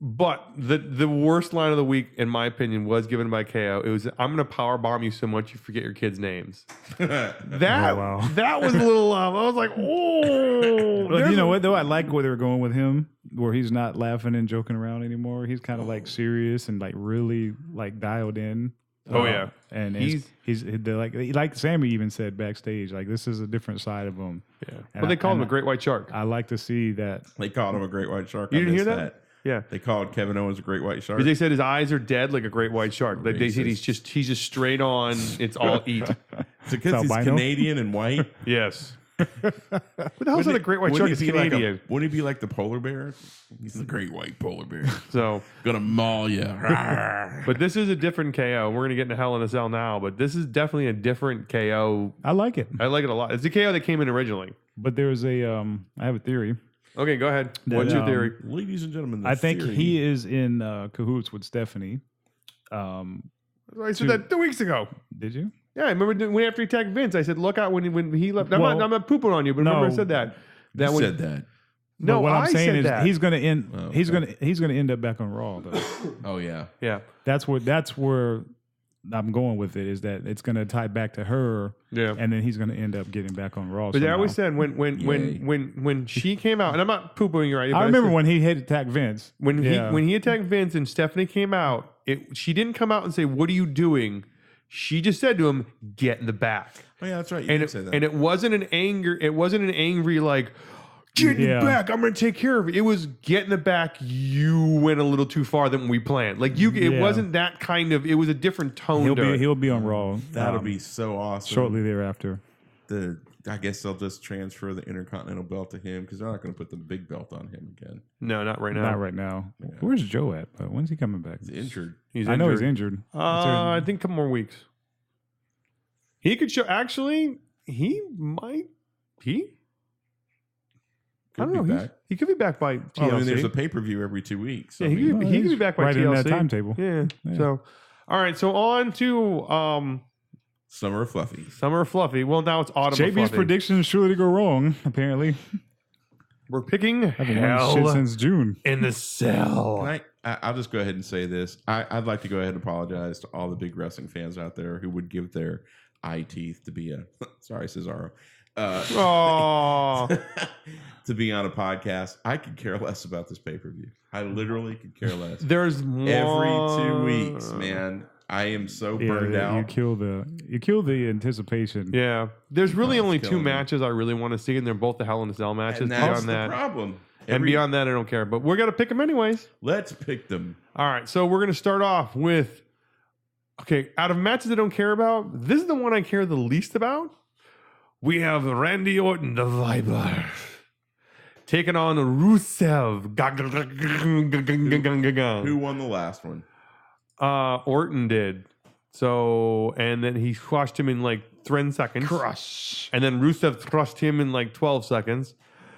but the worst line of the week, in my opinion, was given by KO. It was, "I'm gonna power bomb you so much you forget your kids' names." That wow. that was a little. I was like, oh, But you know what though? I like where they're going with him, where he's not laughing and joking around anymore. He's kind of like serious and like really like dialed in. Oh, yeah. and He's- he's like Sammy even said backstage, like this is a different side of him. Yeah, And well, they call him and a great white shark. I like to see that. They called him a great white shark. You I didn't hear missed that? Yeah. They called Kevin Owens a great white shark. Because they said his eyes are dead like a great white shark. Like they said he's just straight on. It's all eat. It's because he's albino? Canadian and white. Yes. What the hell is that a great white shark? It's Canadian. Wouldn't he be like the polar bear? He's the great white polar bear. So, Gonna maul you. but this is a different KO. We're gonna get into Hell in a Cell now, but this is definitely a different KO. I like it, I like it a lot. It's the KO that came in originally. but there's a I have a theory. Okay, go ahead. What's your theory? Ladies and gentlemen, the I think theory. he is in cahoots with Stephanie. I said that 2 weeks ago. Did you? Yeah, I remember when after he attacked Vince, I said, "Look out when he left." I'm Well, not pooping on you, but remember I no. said that. You That when, said that. No, But what I'm I saying said is that. he's gonna end. Oh, He's okay. gonna end up back on Raw. Though. Oh yeah. Yeah, That's where I'm going with it. Is that it's gonna tie back to her. yeah. And then he's going to end up getting back on Raw. But I somehow. always said when she came out, and I'm not poo-pooing you right. I remember when he had attacked Vince. when Yeah. he attacked Vince and Stephanie came out. She didn't come out and say, "What are you doing?" She just said to him, "Get in the back." Oh yeah, that's right. You And did it, say that. and it wasn't an anger. It wasn't an angry like, "Get in Yeah. the back. I'm going to take care of it." It was, "Get in the back. You went a little too far than we planned." Like It Yeah. wasn't that kind of. It was a different tone. to it. He'll be on Raw. That'll be so awesome. shortly thereafter. I guess they'll just transfer the Intercontinental belt to him because they're not going to put the big belt on him again. No, not right now. Not right now. Where's Joe at? When's he coming back? He's injured. He's I know he's injured. I think a couple more weeks. He could show. Actually, he might. I don't know. be back. He could be back by TLC. Oh, I mean, there's a pay-per-view every 2 weeks. yeah, I he mean, could be back by right TLC. in that timetable. Yeah. Yeah. So, all right. So on to Summer of Fluffy. Summer of Fluffy. Well, now it's autumn. of JB's Fluffy. predictions surely to go wrong. Apparently, We're picking I've been wanting this shit Hell since June. in the Cell. Can I'll just go ahead and say this. I'd like to go ahead and apologize to all the big wrestling fans out there who would give their eye teeth to be a sorry Cesaro Oh, to be on a podcast. I could care less about this pay-per-view. I literally could care less. there's more. Every 2 weeks, man. I am so burned out. You kill the anticipation. Yeah, there's really it's only 2 killing me. matches I really want to see, and they're both the Hell in a Cell matches. And that's Beyond the that, problem. and beyond that, I don't care. But we're gonna pick them anyways. Let's pick them. All right, so we're gonna start off with. Okay, out of matches I don't care about, this is the one I care the least about. We have Randy Orton, the Viper, taking on Rusev. Who won the last one? Orton did. So, and then he crushed him in like 10 seconds. Crush. And then Rusev crushed him in like 12 seconds.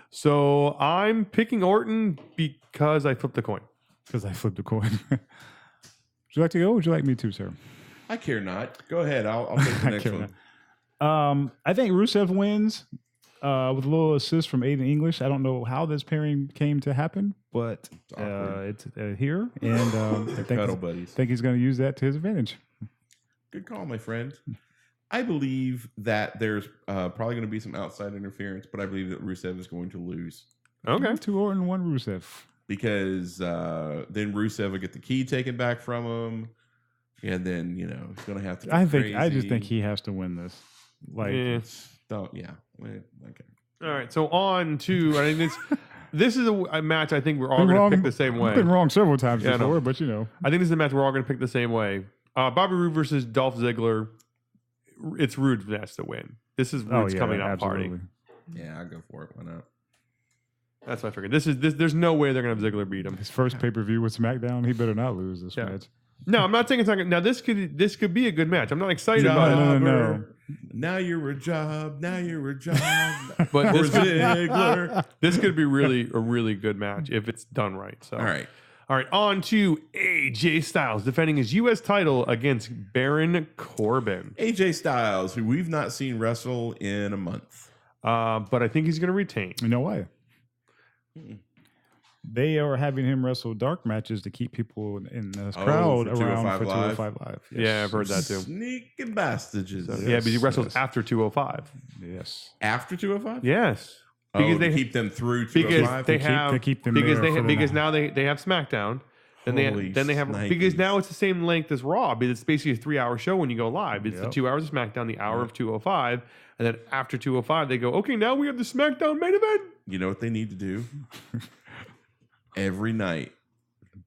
So I'm picking Orton because I flipped the coin. Because I flipped a coin. Would you like to go? Or would you like me to, sir? I care not. Go ahead. I'll take the next care one. I think Rusev wins with a little assist from Aiden English. I don't know how this pairing came to happen, but it's here, and I Cuddle buddies. think he's going to use that to his advantage. Good call, my friend. I believe that there's probably going to be some outside interference, but I believe that Rusev is going to lose Okay. 2 Orton, 1 Rusev. because then Rusev will get the key taken back from him, and then he's going to have to. Go I just crazy. think he has to win this. Like, Yeah. Yeah. Okay. All right. So on to, I think this is a match I think we're all going to pick the same way. I've been wrong several times Yeah, I know. before, but I think this is a match we're all going to pick the same way. Bobby Roode versus Dolph Ziggler. It's Roode that's the win. This is Roode's coming out party. Yeah, I'll go for it. Why not? That's what I figured. This. There's no way they're going to have Ziggler beat him. His first pay-per-view with SmackDown, he better not lose this Yeah. match. No, I'm not saying it's not. Now this could be a good match. I'm not excited about it. No. Now you're a job. Now you're a job. But For Ziggler. this could be a really good match if it's done right. So All right. On to AJ Styles defending his U.S. title against Baron Corbin. AJ Styles, who we've not seen wrestle in a month. But I think he's going to retain. You know why? They are having him wrestle dark matches to keep people in the crowd for around 205 for Live? 205 Live. Yes. Yeah, I've heard that too. Sneaky bastards. Yeah, but he wrestles yes. after 205. Yes. After 205? Yes, Because they keep them through because 205? they have to keep them because there they for the because night. now they have SmackDown. Then Holy they have because now it's the same length as Raw. But it's basically a 3-hour show when you go live. It's the 2 hours of SmackDown, the hour of 205, and then after 205 they go, okay, now we have the SmackDown main event. You know what they need to do? Every night,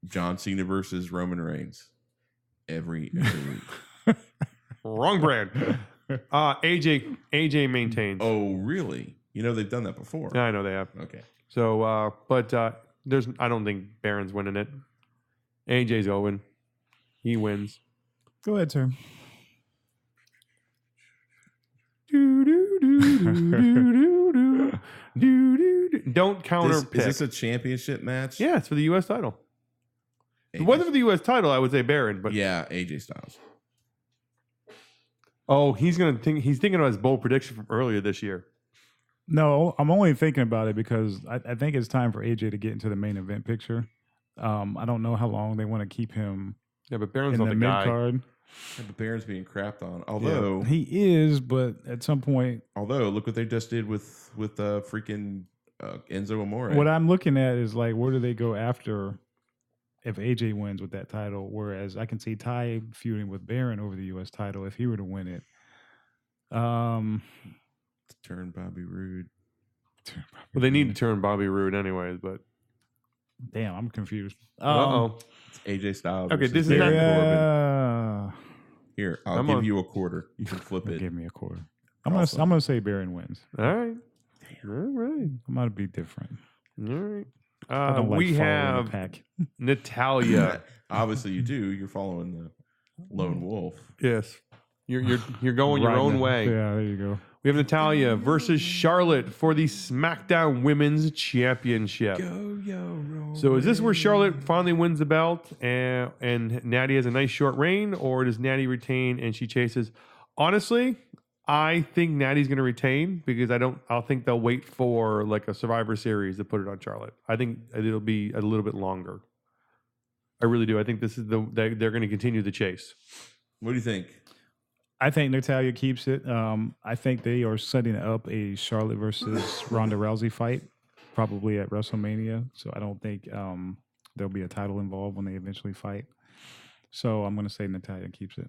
John Cena versus Roman Reigns. Every week. Wrong brand. AJ maintains. Oh, really? They've done that before. Yeah, I know they have. Okay. So, but I don't think Baron's winning it. AJ's going. He wins. Go ahead, sir. Don't counter Is pick. this a championship match? Yeah, it's for the U.S. title. If it wasn't for the U.S. title, I would say Baron. But Yeah, AJ Styles. oh, he's thinking about his bold prediction from earlier this year. No, I'm only thinking about it because I think it's time for AJ to get into the main event picture. I don't know how long they want to keep him Yeah, but Baron's in not the the mid guy. card. Yeah, but Baron's being crapped on. Although, He is, but at some point, look what they just did with freaking Enzo Amore. what I'm looking at is like, where do they go after if AJ wins with that title? Whereas I can see Ty feuding with Baron over the U.S. title if he were to win it. Turn Bobby Roode. Well, they need to turn Bobby Roode anyways, but Damn, I'm confused. It's AJ Styles. Okay, versus this is Baron not- Corbin. Yeah. Here, I'll I'm give on. you a quarter. You can flip it. Give me a quarter. Also- I'm gonna say Baron wins. all right. All right. I'm gonna be different. All right. I don't like We following the have pack. Natalia. Obviously, you do. You're following the lone wolf. Yes. You're going your Riding own it. way. Yeah, there you go. We have Natalia versus Charlotte for the SmackDown Women's Championship. So is this where Charlotte finally wins the belt and Natty has a nice short reign, or does Natty retain and she chases? Honestly, I think Natty's going to retain because I'll think they'll wait for like a Survivor Series to put it on Charlotte. I think it'll be a little bit longer. I really do. I think this is they're going to continue the chase. What do you think? I think Natalya keeps it. I think they are setting up a Charlotte versus Ronda Rousey fight, probably at WrestleMania. So I don't think there'll be a title involved when they eventually fight. So I'm going to say Natalya keeps it.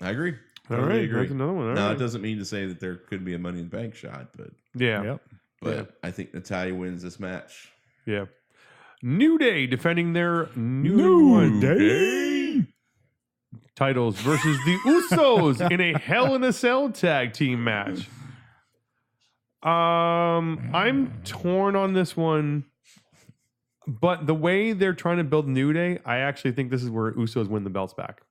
I agree. All right, that's another one. Now, it doesn't mean to say that there could be a Money in the Bank shot, but Yeah. Yep. I think Natalya wins this match. Yeah. New Day defending their New Day titles versus the Usos in a Hell in a Cell tag team match. I'm torn on this one, but the way they're trying to build New Day, I actually think this is where Usos win the belts back.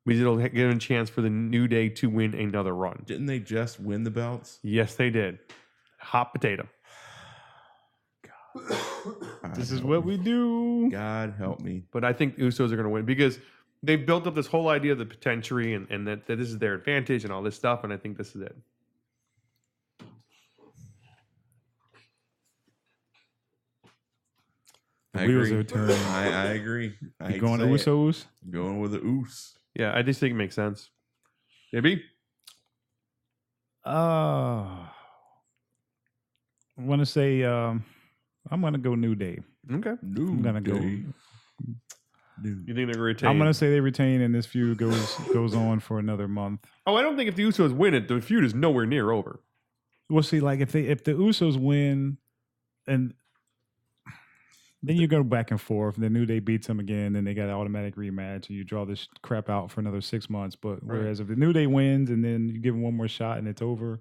Because it'll give a chance for the New Day to win another run. Didn't they just win the belts? Yes, they did. Hot potato. This is what we do. God help me. But I think Usos are going to win because they've built up this whole idea of the potentiary and that this is their advantage and all this stuff, and I think this is it. I Wheels agree. are turning. I agree. You going to Usos? Going with the Oos. Yeah, I just think it makes sense. Maybe? I want to say I'm going to go New Day. Okay. I'm going to go. You think they're going to retain? I'm going to say they retain and this feud goes on for another month. Oh, I don't think if the Usos win it, the feud is nowhere near over. We'll see. Like if the Usos win, and then you go back and forth, and the New Day beats them again, then they got an automatic rematch, and you draw this crap out for another 6 months. But whereas if the New Day wins, and then you give them one more shot, and it's over,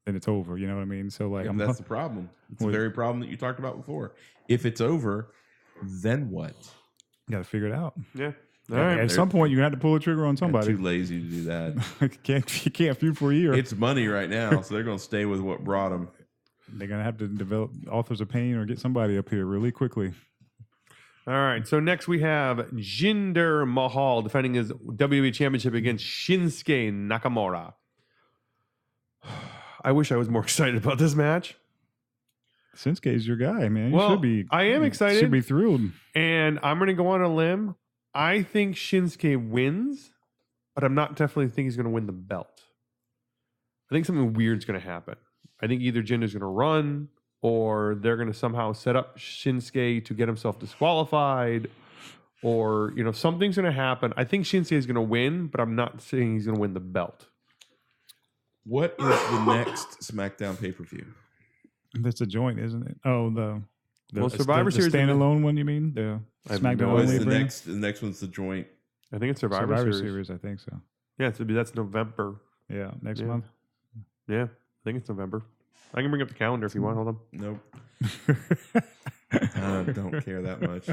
then it's over. You know what I mean? So like, That's the problem. It's the very problem that you talked about before. If it's over, then what? You got to figure it out. Yeah. All right. At some point, you have to pull the trigger on somebody. Too lazy to do that. You can't feud for a year. It's money right now, so they're going to stay with what brought them. They're going to have to develop Authors of Pain or get somebody up here really quickly. All right. So next we have Jinder Mahal defending his WWE Championship against Shinsuke Nakamura. I wish I was more excited about this match. Shinsuke's your guy, man. You Well, should be. I am excited. Should be thrilled. And I'm going to go on a limb. I think Shinsuke wins, but I'm not definitely think he's going to win the belt. I think something weird's going to happen. I think either Jinder's going to run or they're going to somehow set up Shinsuke to get himself disqualified or, something's going to happen. I think Shinsuke is going to win, but I'm not saying he's going to win the belt. What is the next SmackDown pay-per-view? That's a joint, isn't it? Oh, the Survivor Series standalone one. You mean the SmackDown No, it's only the thing? next one's the joint. I think it's Survivor Series. I think so. Yeah, that's November. Yeah, next month. Yeah, I think it's November. I can bring up the calendar if you want. Hold on. Nope. I don't care that much.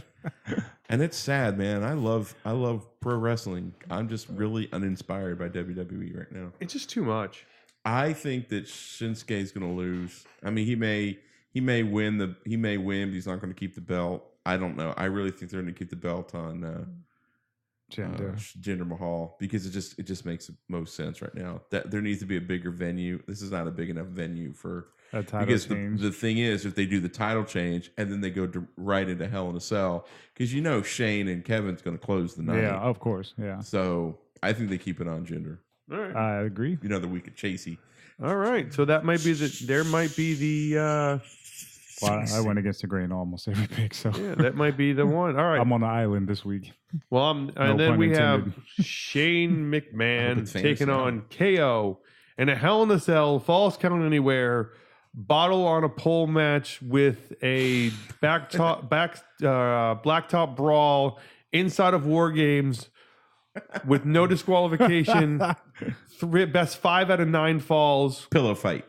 And it's sad, man. I love pro wrestling. I'm just really uninspired by WWE right now. It's just too much. I think that Shinsuke is going to lose. I mean, he may win, but he's not going to keep the belt. I don't know. I really think they're going to keep the belt on Jinder Mahal because it just makes the most sense right now. That there needs to be a bigger venue. This is not a big enough venue for a title change. The thing is, if they do the title change and then they go right into Hell in a Cell, because Shane and Kevin's going to close the night. Yeah, of course. Yeah. So I think they keep it on Jinder. All right. I agree. Another week of Chasey. All right. So that might be the. Well, I went against the grain almost every pick, so yeah, that might be the one. All right. I'm on the island this week. Well, and then we have Shane McMahon taking on KO in a Hell in a Cell, Falls Count Anywhere, bottle on a pole match with a blacktop brawl inside of War Games with no disqualification. Best 5 out of 9 falls. Pillow fight.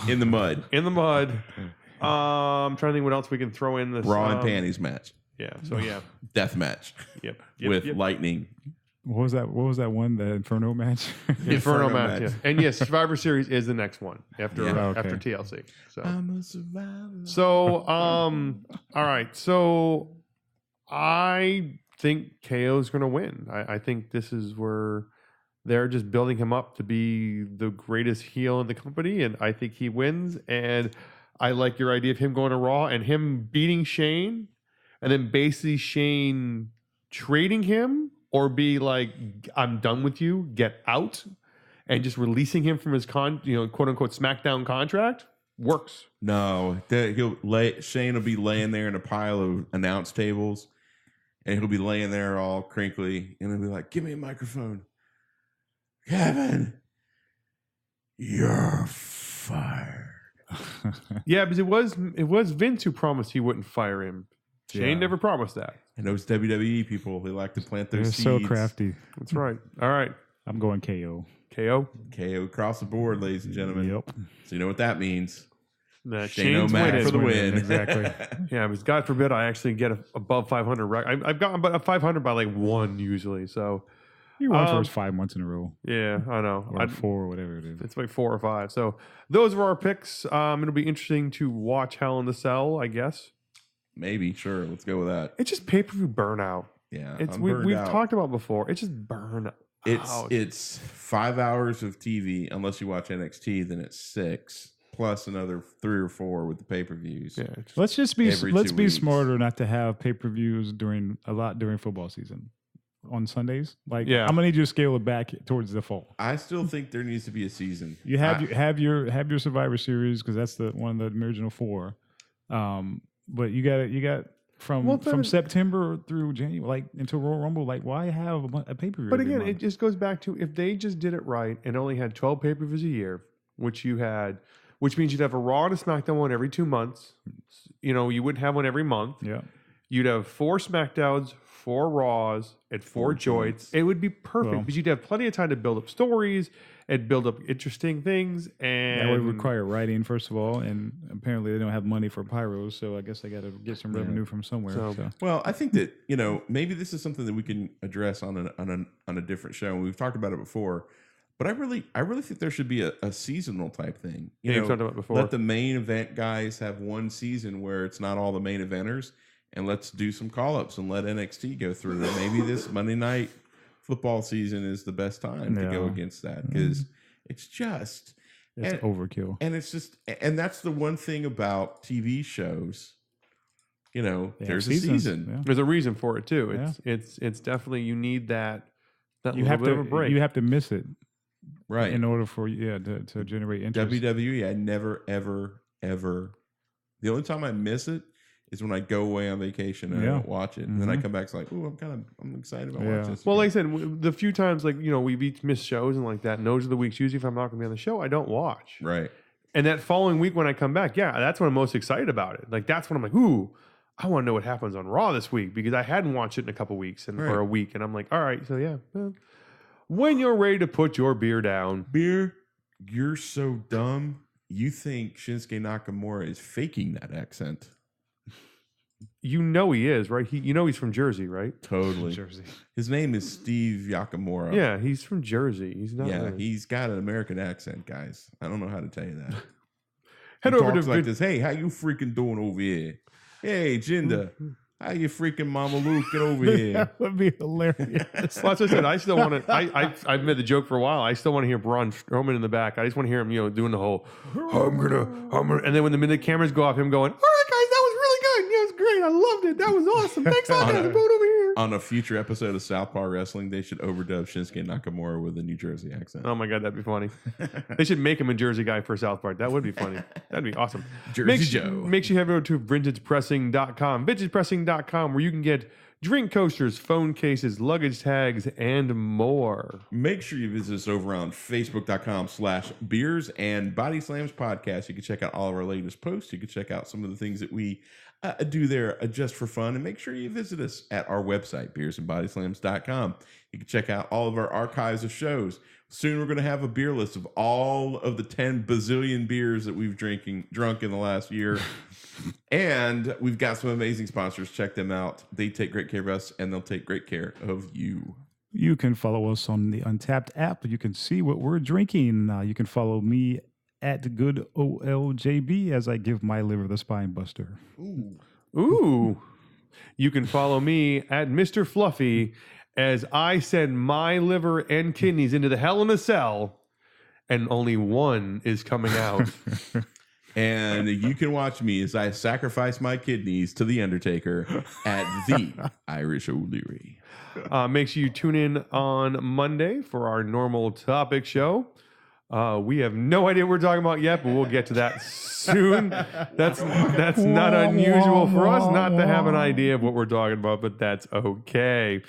In the mud. I'm trying to think what else we can throw in this. Bra and panties match. Yeah. So yeah. Death match. Yep. With lightning. What was that one? The Inferno match? Inferno match. Yeah. And yes, Survivor Series is the next one after TLC. So I'm a survivor. So all right. So I think KO is going to win. I think this is where they're just building him up to be the greatest heel in the company, and I think he wins. And I like your idea of him going to Raw and him beating Shane, and then basically Shane trading him or be like, I'm done with you, get out, and just releasing him from his quote unquote SmackDown contract works. No, Shane will be laying there in a pile of announce tables, and he'll be laying there all crinkly, and he'll be like, "Give me a microphone, Kevin. You're fired." Yeah, because it was Vince who promised he wouldn't fire him. Shane never promised that. And those WWE people, they like to plant their They're seeds. so crafty. That's right. All right. I'm going KO. KO. KO across the board, ladies and gentlemen. Yep. So you know what that means. That Shane Shane's O'Mac winning. for the win. Exactly. Yeah, because God forbid I actually get above 500. I've gotten about 500 by like one usually. So You won for 5 months in a row. yeah, I know. Or 4 or whatever it is. It's like 4 or 5. So those were our picks. It'll be interesting to watch Hell in the Cell, I guess. Maybe, sure. Let's go with that. It's just pay-per-view burnout. Yeah, We've talked about before. It's just burn. It's 5 hours of TV unless you watch NXT. Then it's 6 plus another 3 or 4 with the pay-per-views. Yeah, Let's just be Every 2 be weeks. smarter not to have pay-per-views during football season on Sundays. Like, Yeah. I'm gonna need you to scale it back towards the fall. I still think there needs to be a season. You have your Survivor Series because that's the one of the original 4. But you got from September through January, like until Royal Rumble. Like, why have a pay-per-view? But every again, month? it just goes back to if they just did it right and only had 12 pay-per-views a year, which means you'd have a Raw and a SmackDown one every 2 months. You wouldn't have one every month. Yeah. You'd have 4 SmackDowns, 4 Raws, and 4 joints. It would be perfect because you'd have plenty of time to build up stories and build up interesting things. And That would require writing, first of all, and apparently they don't have money for pyros, so I guess they got to get some revenue from somewhere. So. Well, I think that maybe this is something that we can address on a different show. We've talked about it before, but I really think there should be a seasonal type thing. You've talked about it before. Let the main event guys have one season where it's not all the main eventers, and let's do some call-ups and let NXT go through. And maybe this Monday night football season is the best time to go against that because it's overkill. And it's just, and that's the one thing about TV shows. There's a season. Yeah. There's a reason for it too. It's definitely you need that. You have bit of a break. You have to miss it, right? In order for to generate interest. WWE, I never ever. The only time I miss it is when I go away on vacation and I don't watch it, and then I come back. It's like, oh, I'm excited about watching this. Well, like I said, the few times we've each missed shows and like that, and those are the weeks. Usually, if I'm not going to be on the show, I don't watch. Right. And that following week when I come back, that's when I'm most excited about it. Like that's when I'm like, ooh, I want to know what happens on Raw this week because I hadn't watched it in a couple weeks or a week, and I'm like, all right, so when you're ready to put your beer down, you're so dumb. You think Shinsuke Nakamura is faking that accent? He is, right? He's from Jersey, right? Totally. Jersey. His name is Steve Yakamura. Yeah, he's from Jersey. He's not. Yeah, he's got an American accent, guys. I don't know how to tell you that. Head he over talks to like this. Hey, how you freaking doing over here? Hey, Jinder, how you freaking Mama Luke get over here? That would be hilarious. Well, that's what I said. I still want to. I've made the joke for a while. I still want to hear Braun Strowman in the back. I just want to hear him, doing the whole. I'm gonna. And then when the cameras go off, him going, "All right, guys, that was really good. It was great. I loved it. That was awesome. Thanks a lot, guys. Boat over here." On a future episode of Southpaw Wrestling, they should overdub Shinsuke Nakamura with a New Jersey accent. Oh my God, that'd be funny. They should make him a Jersey guy for South Park. That would be funny. That'd be awesome. Jersey Joe. Make sure you head over to vintagepressing.com. Vintagepressing.com, where you can get drink coasters, phone cases, luggage tags, and more. Make sure you visit us over on Facebook.com/Beers and Body Slams Podcast. You can check out all of our latest posts. You can check out some of the things that we do there just for fun. And make sure you visit us at our website, beersandbodyslams.com. You can check out all of our archives of shows. Soon we're going to have a beer list of all of the 10 bazillion beers that we've drunk in the last year. And we've got some amazing sponsors. Check them out. They take great care of us, and they'll take great care of you. You can follow us on the Untapped app. You can see what we're drinking. You can follow me at Good OLJB as I give my liver the spine buster. Ooh. You can follow me at Mr. Fluffy as I send my liver and kidneys into the Hell in a Cell, and only one is coming out. And you can watch me as I sacrifice my kidneys to the Undertaker at the Irish O'Leary. Make sure you tune in on Monday for our normal topic show. We have no idea what we're talking about yet, but we'll get to that soon. That's not unusual for us not to have an idea of what we're talking about, but that's okay.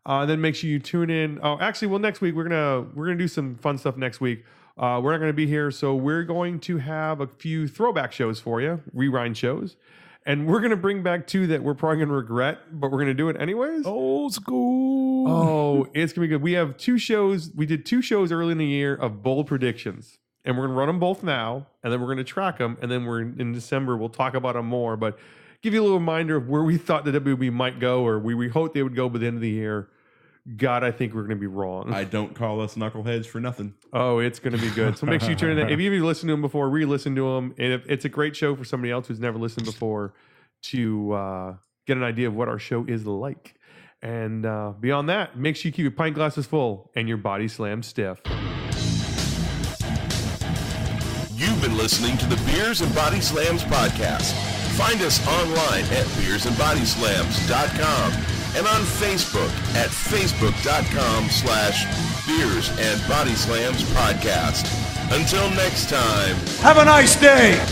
Then make sure you tune in. Oh, actually, well, next week we're gonna do some fun stuff next week. We're not going to be here, so we're going to have a few throwback shows for you, rewind shows. And we're going to bring back two that we're probably going to regret, but we're going to do it anyways. Old school. Oh, it's going to be good. We have two shows. We did two shows early in the year of bold predictions. And we're going to run them both now, and then we're going to track them. And then in December, we'll talk about them more. But give you a little reminder of where we thought the WWE might go, or we hope they would go by the end of the year. God, I think we're going to be wrong. I don't call us knuckleheads for nothing. Oh, it's going to be good. So make sure you tune in. If you've listened to them before, re-listen to them. And if it's a great show for somebody else who's never listened before to get an idea of what our show is like. And beyond that, make sure you keep your pint glasses full and your body slam stiff. You've been listening to the Beers and Body Slams podcast. Find us online at beersandbodyslams.com and on Facebook at facebook.com/Beers and Body Slams podcast. Until next time. Have a nice day.